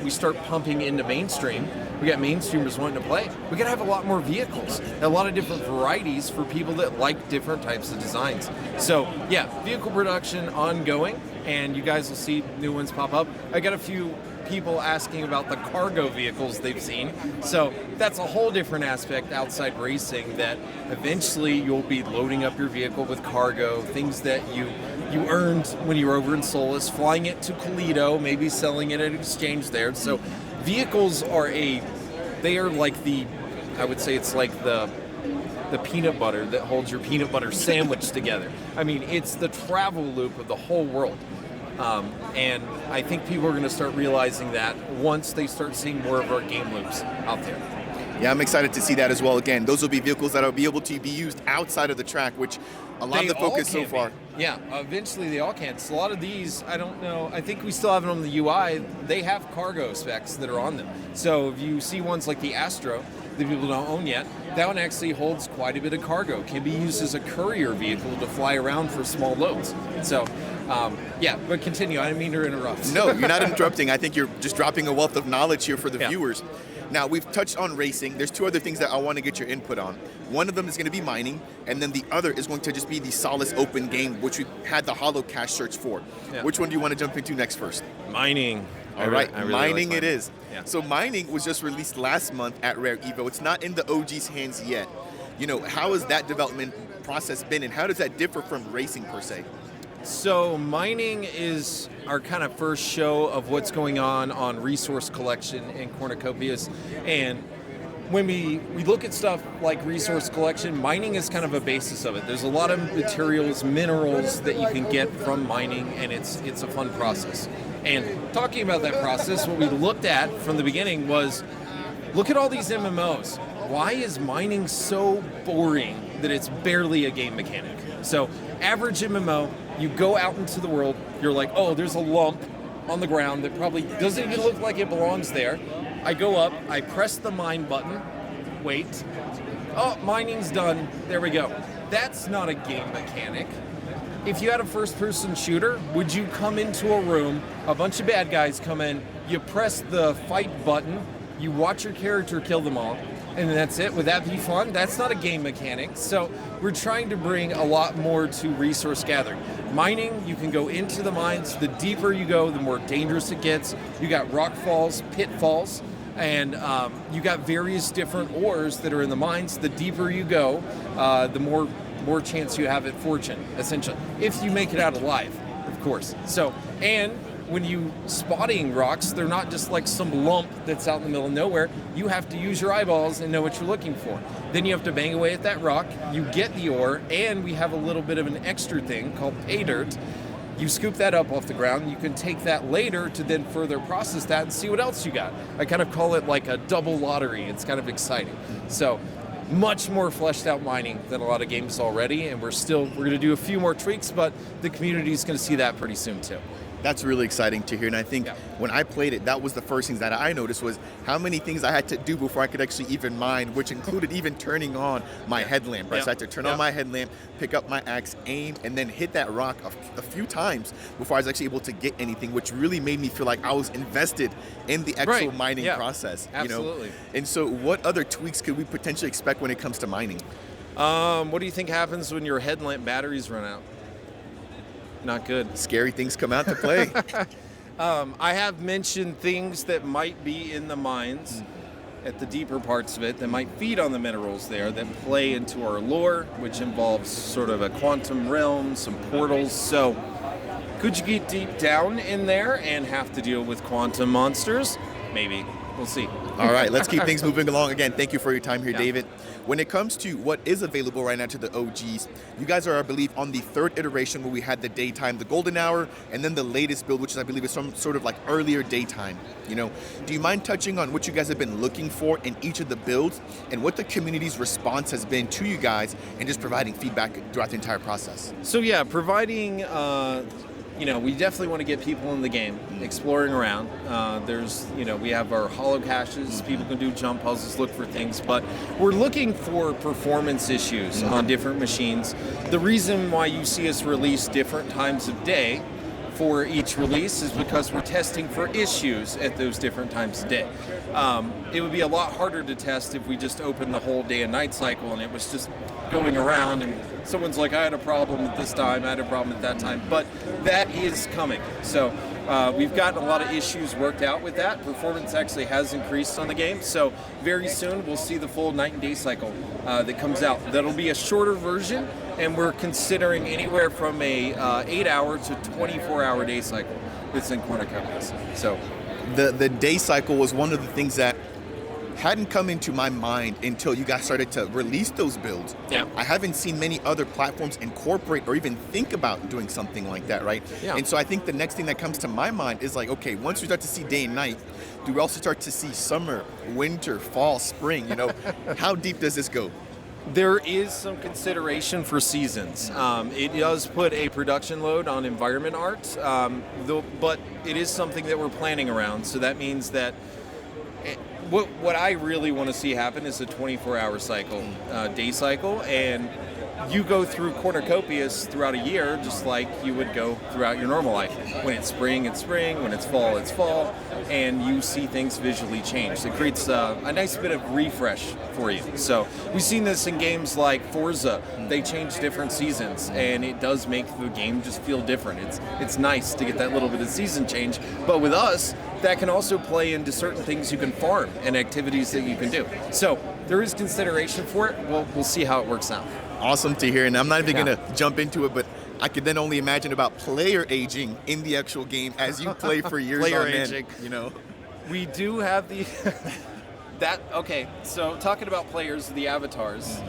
we start pumping into mainstream, we got mainstreamers wanting to play, we gotta have a lot more vehicles, a lot of different varieties for people that like different types of designs. So yeah, vehicle production ongoing, and you guys will see new ones pop up. I got a few people asking about the cargo vehicles they've seen. So that's a whole different aspect outside racing, that eventually you'll be loading up your vehicle with cargo, things that you earned when you were over in Solace, flying it to Toledo, maybe selling it at an exchange there. So vehicles they are like I would say it's like the peanut butter that holds your peanut butter sandwich together. I mean, it's the travel loop of the whole world. And I think people are going to start realizing that once they start seeing more of our game loops out there. Yeah, I'm excited to see that as well. Again, those will be vehicles that will be able to be used outside of the track, which a lot of the focus so far. Yeah, eventually they all can. So a lot of these, I don't know, I think we still have it on the UI. They have cargo specs that are on them. So if you see ones like the Astro that people don't own yet, that one actually holds quite a bit of cargo. Can be used as a courier vehicle to fly around for small loads. So yeah, but continue. I didn't mean to interrupt. No, you're not interrupting. I think you're just dropping a wealth of knowledge here for the viewers. Now, we've touched on racing. There's two other things that I want to get your input on. One of them is going to be mining, and then the other is going to just be the Solace open game, which we had the Hollow Cache search for. Yeah. Which one do you want to jump into next first? Mining. All right, I really mining like it is. Yeah. So mining was just released last month at Rare Evo. It's not in the OG's hands yet. You know, how has that development process been, and how does that differ from racing per se? So mining is our kind of first show of what's going on resource collection in Cornucopias. And when we look at stuff like resource collection, mining is kind of a basis of it. There's a lot of materials, minerals that you can get from mining, and it's a fun process. And talking about that process, what we looked at from the beginning was, look at all these MMOs. Why is mining so boring that it's barely a game mechanic? So average MMO, you go out into the world, you're like, oh, there's a lump on the ground that probably doesn't even look like it belongs there. I go up, I press the mine button, wait, oh, mining's done, there we go. That's not a game mechanic. If you had a first-person shooter, would you come into a room, a bunch of bad guys come in, you press the fight button, you watch your character kill them all, and that's it? Would that be fun? That's not a game mechanic. So we're trying to bring a lot more to resource gathering. Mining, you can go into the mines. The deeper you go, the more dangerous it gets. You got rock falls, pitfalls, and you got various different ores that are in the mines. The deeper you go, the more chance you have at fortune, essentially, if you make it out alive, of course. So, and when you spotting rocks, they're not just like some lump that's out in the middle of nowhere. You have to use your eyeballs and know what you're looking for. Then you have to bang away at that rock, you get the ore, and we have a little bit of an extra thing called pay dirt. You scoop that up off the ground, you can take that later to then further process that and see what else you got. I kind of call it like a double lottery. It's kind of exciting. So much more fleshed out mining than a lot of games already, and we're going to do a few more tweaks, but the community is going to see that pretty soon too. That's really exciting to hear, and I think when I played it, that was the first things that I noticed was how many things I had to do before I could actually even mine, which included even turning on my headlamp. Right? So I had to turn on my headlamp, pick up my axe, aim, and then hit that rock a few times before I was actually able to get anything, which really made me feel like I was invested in the actual mining process. Absolutely. You know? And so what other tweaks could we potentially expect when it comes to mining? What do you think happens when your headlamp batteries run out? Not good. Scary things come out to play. I have mentioned things that might be in the mines at the deeper parts of it that might feed on the minerals there that play into our lore, which involves sort of a quantum realm, some portals. So could you get deep down in there and have to deal with quantum monsters? Maybe. We'll see. All right, let's keep things moving along. Again, thank you for your time here, David. When it comes to what is available right now to the OGs, you guys are, I believe, on the third iteration where we had the daytime, the golden hour, and then the latest build, which is, I believe, is some sort of like earlier daytime. You know, do you mind touching on what you guys have been looking for in each of the builds and what the community's response has been to you guys and just providing feedback throughout the entire process? So yeah, providing we definitely want to get people in the game, exploring around. We have our holo caches. People can do jump puzzles, look for things, but we're looking for performance issues on different machines. The reason why you see us release different times of day for each release is because we're testing for issues at those different times of day. It would be a lot harder to test if we just opened the whole day and night cycle and it was just going around and someone's like, I had a problem at this time, I had a problem at that time, but that is coming. So we've gotten a lot of issues worked out with that. Performance actually has increased on the game, so very soon we'll see the full night and day cycle that comes out. That'll be a shorter version, and we're considering anywhere from a 8-hour to 24-hour day cycle that's in Cornucopias. So the day cycle was one of the things that hadn't come into my mind until you guys started to release those builds. Yeah. I haven't seen many other platforms incorporate or even think about doing something like that, right? Yeah. And so I think the next thing that comes to my mind is like, okay, once we start to see day and night, do we also start to see summer, winter, fall, spring? How deep does this go? There is some consideration for seasons. It does put a production load on environment art, but it is something that we're planning around. So that means that what I really want to see happen is a 24-hour cycle, day cycle, and you go through Cornucopias throughout a year just like you would go throughout your normal life. When it's spring, it's spring. When it's fall, and you see things visually change. It creates a nice bit of refresh for you. So we've seen this in games like Forza. They change different seasons, and it does make the game just feel different. It's nice to get that little bit of season change, but with us, that can also play into certain things you can farm and activities that you can do. So there is consideration for it. We'll see how it works out. Awesome to hear, and I'm not even going to jump into it, but I could then only imagine about player aging in the actual game as you play for years player on end. aging. We do have the okay, so talking about players, the avatars,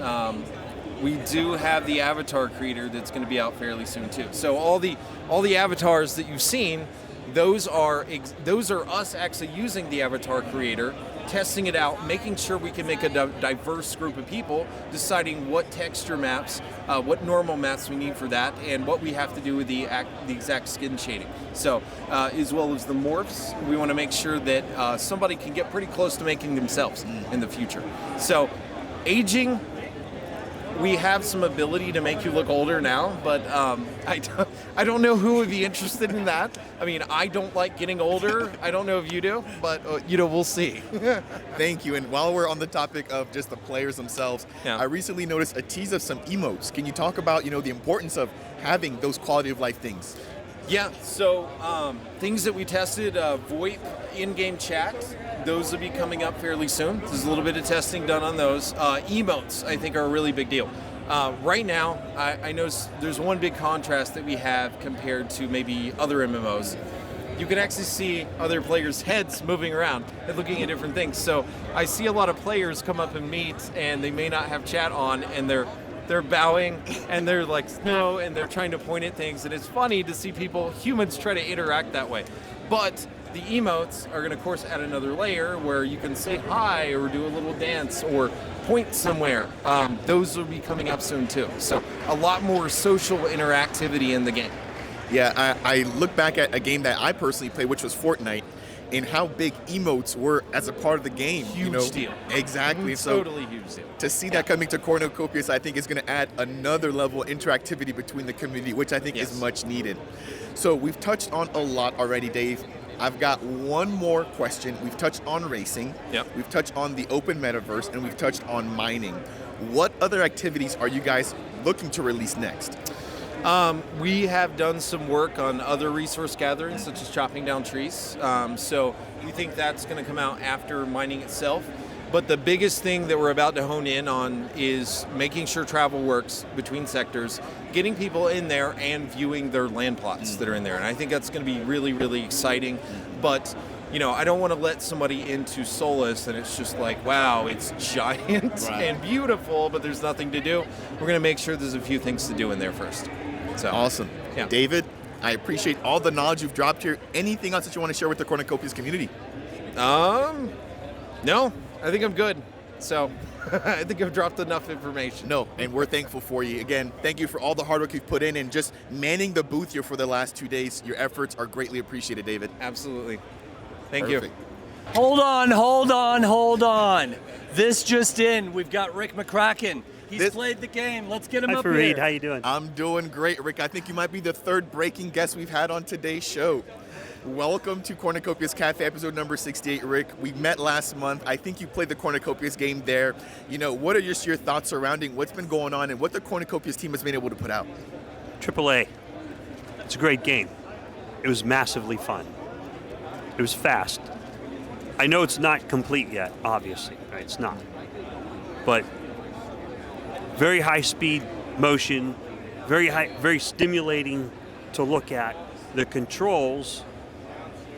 we do have the avatar creator that's going to be out fairly soon too. So all the avatars that you've seen, those are us actually using the avatar creator, testing it out, making sure we can make a diverse group of people, deciding what texture maps, what normal maps we need for that, and what we have to do with the exact skin shading. So, as well as the morphs, we want to make sure that somebody can get pretty close to making themselves in the future. So, aging, we have some ability to make you look older now, but I don't know who would be interested in that. I mean, I don't like getting older. I don't know if you do, but we'll see. Thank you. And while we're on the topic of just the players themselves, I recently noticed a tease of some emotes. Can you talk about the importance of having those quality of life things? Yeah, so things that we tested, VoIP in-game chat, those will be coming up fairly soon. There's a little bit of testing done on those. Emotes, I think, are a really big deal. Right now, I know there's one big contrast that we have compared to maybe other MMOs. You can actually see other players' heads moving around and looking at different things. So I see a lot of players come up and meet, and they may not have chat on, and they're bowing, and they're like, no, and they're trying to point at things, and it's funny to see humans try to interact that way. But the emotes are going to, of course, add another layer where you can say hi or do a little dance or point somewhere. Those will be coming up soon, too. So a lot more social interactivity in the game. Yeah, I look back at a game that I personally played, which was Fortnite, and how big emotes were as a part of the game. Huge deal. Exactly. Totally huge deal. To see that coming to Cornucopias, I think is going to add another level of interactivity between the community, which I think is much needed. So we've touched on a lot already, Dave. I've got one more question. We've touched on racing. Yep. We've touched on the open metaverse, and we've touched on mining. What other activities are you guys looking to release next? We have done some work on other resource gatherings, such as chopping down trees. So we think that's going to come out after mining itself. But the biggest thing that we're about to hone in on is making sure travel works between sectors, getting people in there and viewing their land plots that are in there. And I think that's going to be really, really exciting. But I don't want to let somebody into Solace and it's just like, wow, it's giant and beautiful, but there's nothing to do. We're going to make sure there's a few things to do in there first. So awesome. Yeah. David, I appreciate all the knowledge you've dropped here. Anything else that you want to share with the Cornucopias community? No, I think I'm good. So I think I've dropped enough information. No, and we're thankful for you. Again, thank you for all the hard work you've put in and just manning the booth here for the last 2 days. Your efforts are greatly appreciated, David. Absolutely. Thank Perfect. you. Hold on. This just in, we've got Rick McKracken. He's played the game. Let's get him up here. How you doing? I'm doing great, Rick. I think you might be the third breaking guest we've had on today's show. Welcome to Cornucopias Cafe, episode number 68, Rick. We met last month. I think you played the Cornucopias game there. You know, what are just your thoughts surrounding what's been going on and what the Cornucopias team has been able to put out? AAA. It's a great game. It was massively fun. It was fast. I know it's not complete yet, obviously. Right? It's not. But very high speed motion, very stimulating to look at. The controls,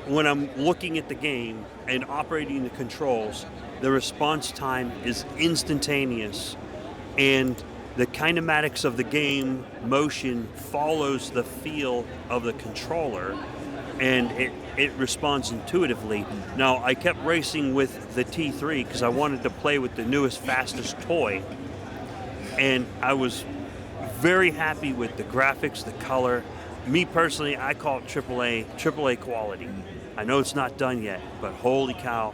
when I'm looking at the game and operating the controls, the response time is instantaneous, and the kinematics of the game motion follows the feel of the controller, and it responds intuitively. Now, I kept racing with the T3 because I wanted to play with the newest, fastest toy, and I was very happy with the graphics, the color. Me personally, I call it AAA quality. I know it's not done yet, but holy cow,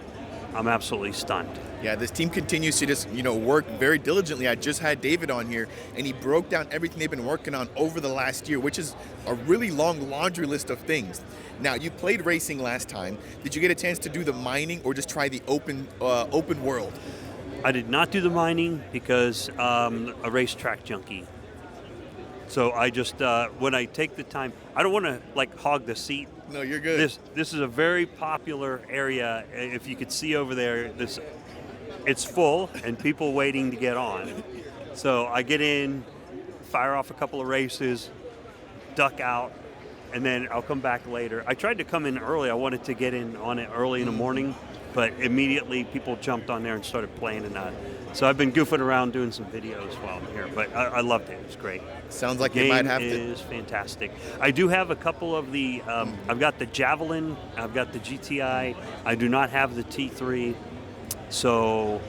I'm absolutely stunned. Yeah, this team continues to just, work very diligently. I just had David on here, and he broke down everything they've been working on over the last year, which is a really long laundry list of things. Now, you played racing last time. Did you get a chance to do the mining or just try the open world? I did not do the mining because I'm a racetrack junkie. So I just, when I take the time, I don't want to hog the seat. No, you're good. This is a very popular area. If you could see over there, it's full and people waiting to get on. So I get in, fire off a couple of races, duck out, and then I'll come back later. I tried to come in early. I wanted to get in on it early in the morning, but immediately people jumped on there and started playing and so I've been goofing around doing some videos while I'm here, but I loved it. It was great. Sounds like you might have to. The game is fantastic. I do have a couple of the, I've got the Javelin, I've got the GTI. I do not have the T3, so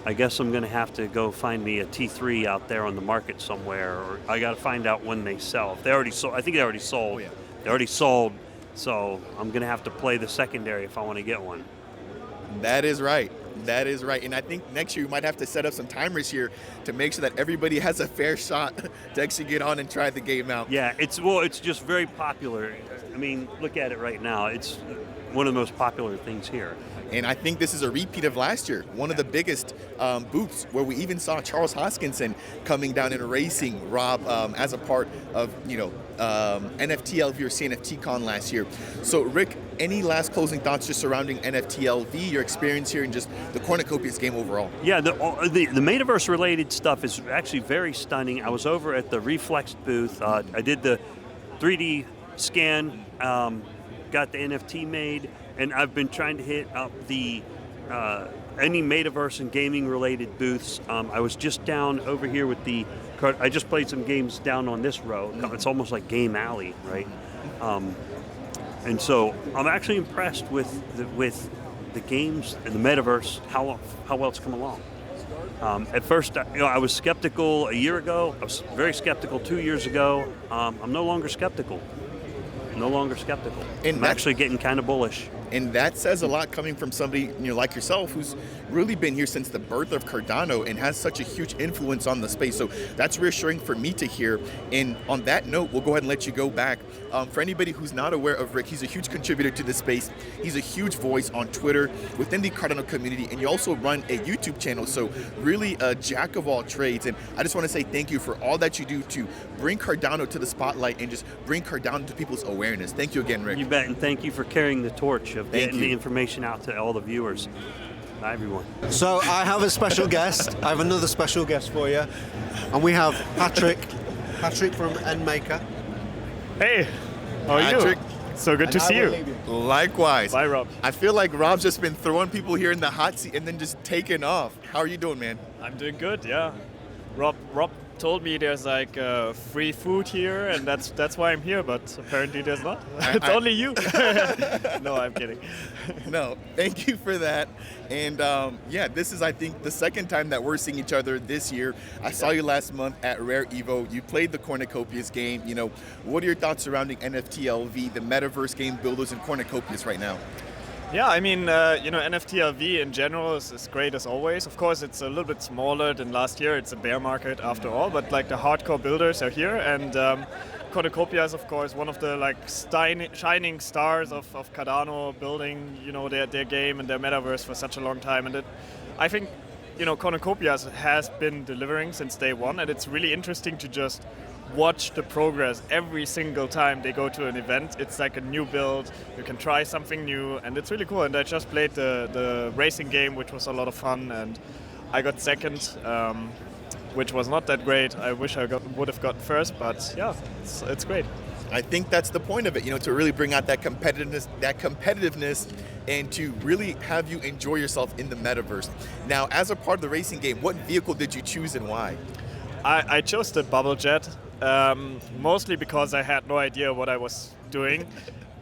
I guess I'm going to have to go find me a T3 out there on the market somewhere, or I got to find out when they sell. If they already sold, I think they already sold. Oh, yeah. They already sold, so I'm going to have to play the secondary if I want to get one. That is right. And I think next year we might have to set up some timers here to make sure that everybody has a fair shot to actually get on and try the game out. Yeah, it's just very popular. I mean, look at it right now. It's one of the most popular things here. And I think this is a repeat of last year, one of the biggest booths where we even saw Charles Hoskinson coming down and racing Rob as a part of, NFTLV or CNFTCon last year. So, Rick, any last closing thoughts just surrounding NFTLV, your experience here, and just the Cornucopias game overall? Yeah, the Metaverse-related stuff is actually very stunning. I was over at the Reflex booth. I did the 3D scan, got the NFT made, and I've been trying to hit up the any Metaverse and gaming-related booths. I was just down over here with I just played some games down on this row. It's almost like Game Alley, right? And so I'm actually impressed with the games and the Metaverse, how well it's come along. At first, I was skeptical a year ago. I was very skeptical 2 years ago. I'm no longer skeptical. And I'm actually getting kind of bullish. And that says a lot coming from somebody like yourself who's really been here since the birth of Cardano and has such a huge influence on the space. So that's reassuring for me to hear. And on that note, we'll go ahead and let you go back. For anybody who's not aware of Rick, he's a huge contributor to the space. He's a huge voice on Twitter within the Cardano community, and you also run a YouTube channel. So really a jack of all trades. And I just want to say thank you for all that you do to bring Cardano to the spotlight and just bring Cardano to people's awareness. Thank you again, Rick. You bet, and thank you for carrying the torch of getting the information out to all the viewers. Bye, everyone. So I have a special guest. I have another special guest for you. And we have Patrick from NMaker. Hey, how are Patrick, you? So good to see you. Likewise. Bye, Rob. I feel like Rob's just been throwing people here in the hot seat and then just taking off. How are you doing, man? I'm doing good, yeah. Rob told me there's like free food here, and that's why I'm here. But apparently there's not. It's only you. No, I'm kidding. No, thank you for that. And yeah, this is, I think, the second time that we're seeing each other this year. I saw you last month at Rare Evo. You played the Cornucopias game. You know, what are your thoughts surrounding NFTlV, the Metaverse game builders, and Cornucopias right now? Yeah, I mean, NFTlV in general is great as always. Of course, it's a little bit smaller than last year. It's a bear market after all, but like the hardcore builders are here, and Cornucopia is, of course, one of the like shining stars of Cardano, building their game and their metaverse for such a long time. And I think Cornucopias has been delivering since day one, and it's really interesting to just watch the progress every single time they go to an event. It's like a new build. You can try something new, and it's really cool. And I just played the racing game, which was a lot of fun, and I got second, which was not that great. I wish I would have gotten first, but yeah, it's great. I think that's the point of it, to really bring out that competitiveness, and to really have you enjoy yourself in the metaverse. Now, as a part of the racing game, what vehicle did you choose and why? I chose the bubble jet, mostly because I had no idea what I was doing,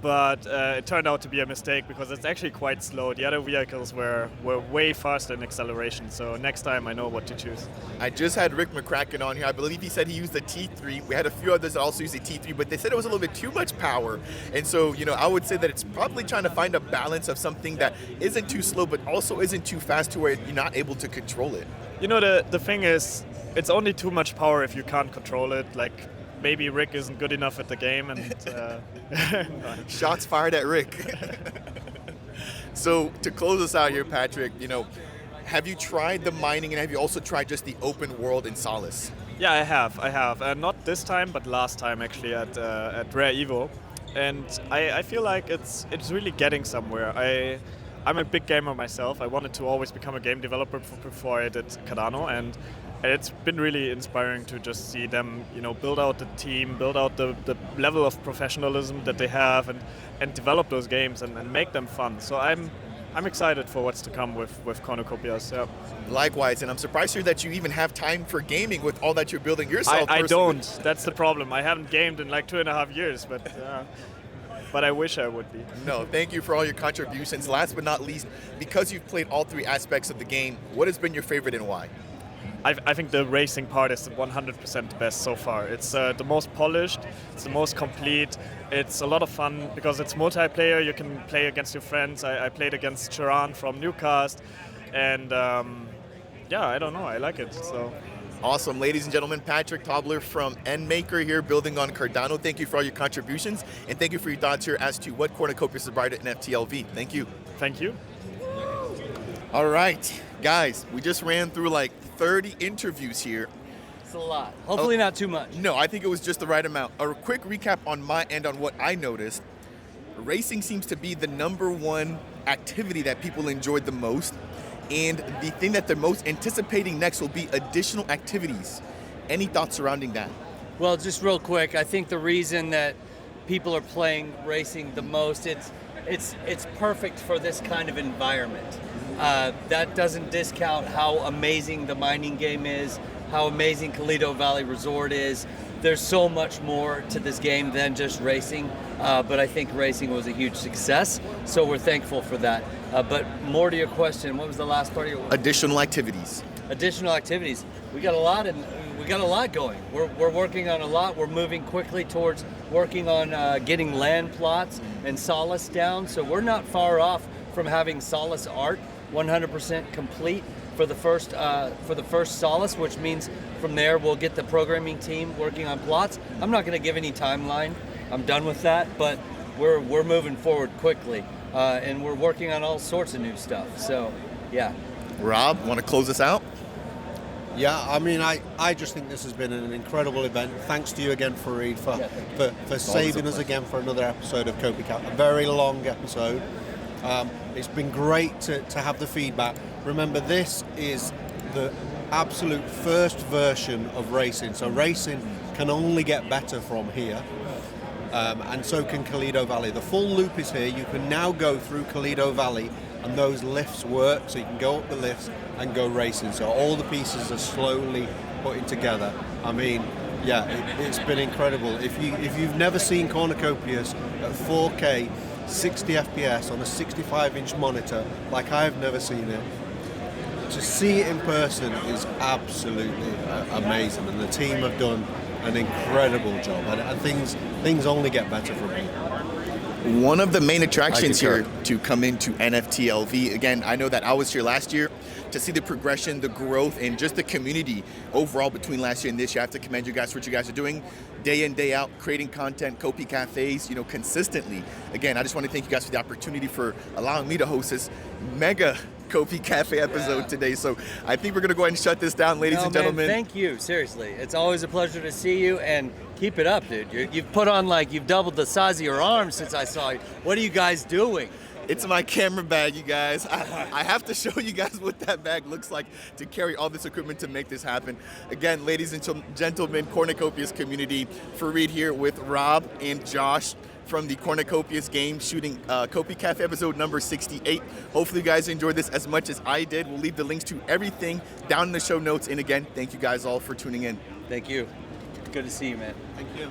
but it turned out to be a mistake because it's actually quite slow. The other vehicles were way faster in acceleration, so next time I know what to choose. I just had McKracken on here. I believe he said he used the T3. We had a few others that also used the T3, but they said it was a little bit too much power. And so, I would say that it's probably trying to find a balance of something that isn't too slow, but also isn't too fast to where you're not able to control it. The thing is, it's only too much power if you can't control it. Like, maybe Rick isn't good enough at the game, and shots fired at Rick. So to close us out here, Patrick, have you tried the mining, and have you also tried just the open world in Solice? Yeah, I have. Not this time, but last time actually at Rare Evo, and I feel like it's really getting somewhere. I'm a big gamer myself. I wanted to always become a game developer before I did Cardano, and it's been really inspiring to just see them, build out the team, build out the level of professionalism that they have, and develop those games and make them fun. So I'm excited for what's to come with Cornucopias. Yeah. Likewise, and I'm surprised here that you even have time for gaming with all that you're building yourself. I don't. That's the problem. I haven't gamed in like 2.5 years, but I wish I would be. No, thank you for all your contributions. Last but not least, because you've played all three aspects of the game, what has been your favorite and why? I think the racing part is 100% the best so far. It's the most polished, it's the most complete, it's a lot of fun because it's multiplayer, you can play against your friends. I played against Charan from Newcast, and yeah, I don't know, I like it. So. Awesome. Ladies and gentlemen, Patrick Tobler from NMaker here, building on Cardano. Thank you for all your contributions, and thank you for your thoughts here as to what Cornucopias is brought at NFTlV. Thank you. Thank you. All right, guys, we just ran through like 30 interviews here. It's a lot. Hopefully not too much. No, I think it was just the right amount. A quick recap on my end on what I noticed. Racing seems to be the #1 activity that people enjoyed the most. And the thing that they're most anticipating next will be additional activities. Any thoughts surrounding that? Well, just real quick, I think the reason that people are playing racing the most, it's perfect for this kind of environment. That doesn't discount how amazing the mining game is, how amazing Collido Valley Resort is. There's so much more to this game than just racing, but I think racing was a huge success, so we're thankful for that. But more to your question, what was the last part of your? Additional activities. Additional activities. We got a lot, and we got a lot going. We're working on a lot. We're moving quickly towards working on getting land plots and Solice down. So we're not far off from having Solice art 100% complete for the first Solice, which means from there we'll get the programming team working on plots. I'm not going to give any timeline. I'm done with that, but we're moving forward quickly, and we're working on all sorts of new stuff. So, yeah. Rob, want to close us out? Yeah, I mean, I just think this has been an incredible event. Thanks to you again, Fareed, for saving us again for another episode of COPI, a very long episode. It's been great to have the feedback. Remember, this is the absolute first version of racing, so racing can only get better from here, and so can Collido Valley. The full loop is here. You can now go through Collido Valley, and those lifts work, so you can go up the lifts and go racing. So all the pieces are slowly putting together. I mean, yeah, it's been incredible. If you've never seen Cornucopias at 4K, 60 FPS on a 65-inch monitor, like I've never seen it, to see it in person is absolutely amazing, and the team have done an incredible job, and things only get better from here. One of the main attractions here to come into NFTLV, again, I know that I was here last year, to see the progression, the growth, and just the community overall between last year and this year. I have to commend you guys for what you guys are doing day in, day out, creating content, COPI cafes, consistently. Again, I just want to thank you guys for the opportunity for allowing me to host this mega COPI Cafe episode today. So I think we're going to go ahead and shut this down, ladies and gentlemen. Man, thank you. Seriously. It's always a pleasure to see you, and keep it up, dude. You've put on you've doubled the size of your arms since I saw you. What are you guys doing? It's my camera bag, you guys. I have to show you guys what that bag looks like to carry all this equipment to make this happen. Again, ladies and gentlemen, Cornucopias community, Fareed here with Rob and Josh from the Cornucopias game, shooting COPI Cafe episode number 68. Hopefully you guys enjoyed this as much as I did. We'll leave the links to everything down in the show notes. And again, thank you guys all for tuning in. Thank you. Good to see you, man. Thank you.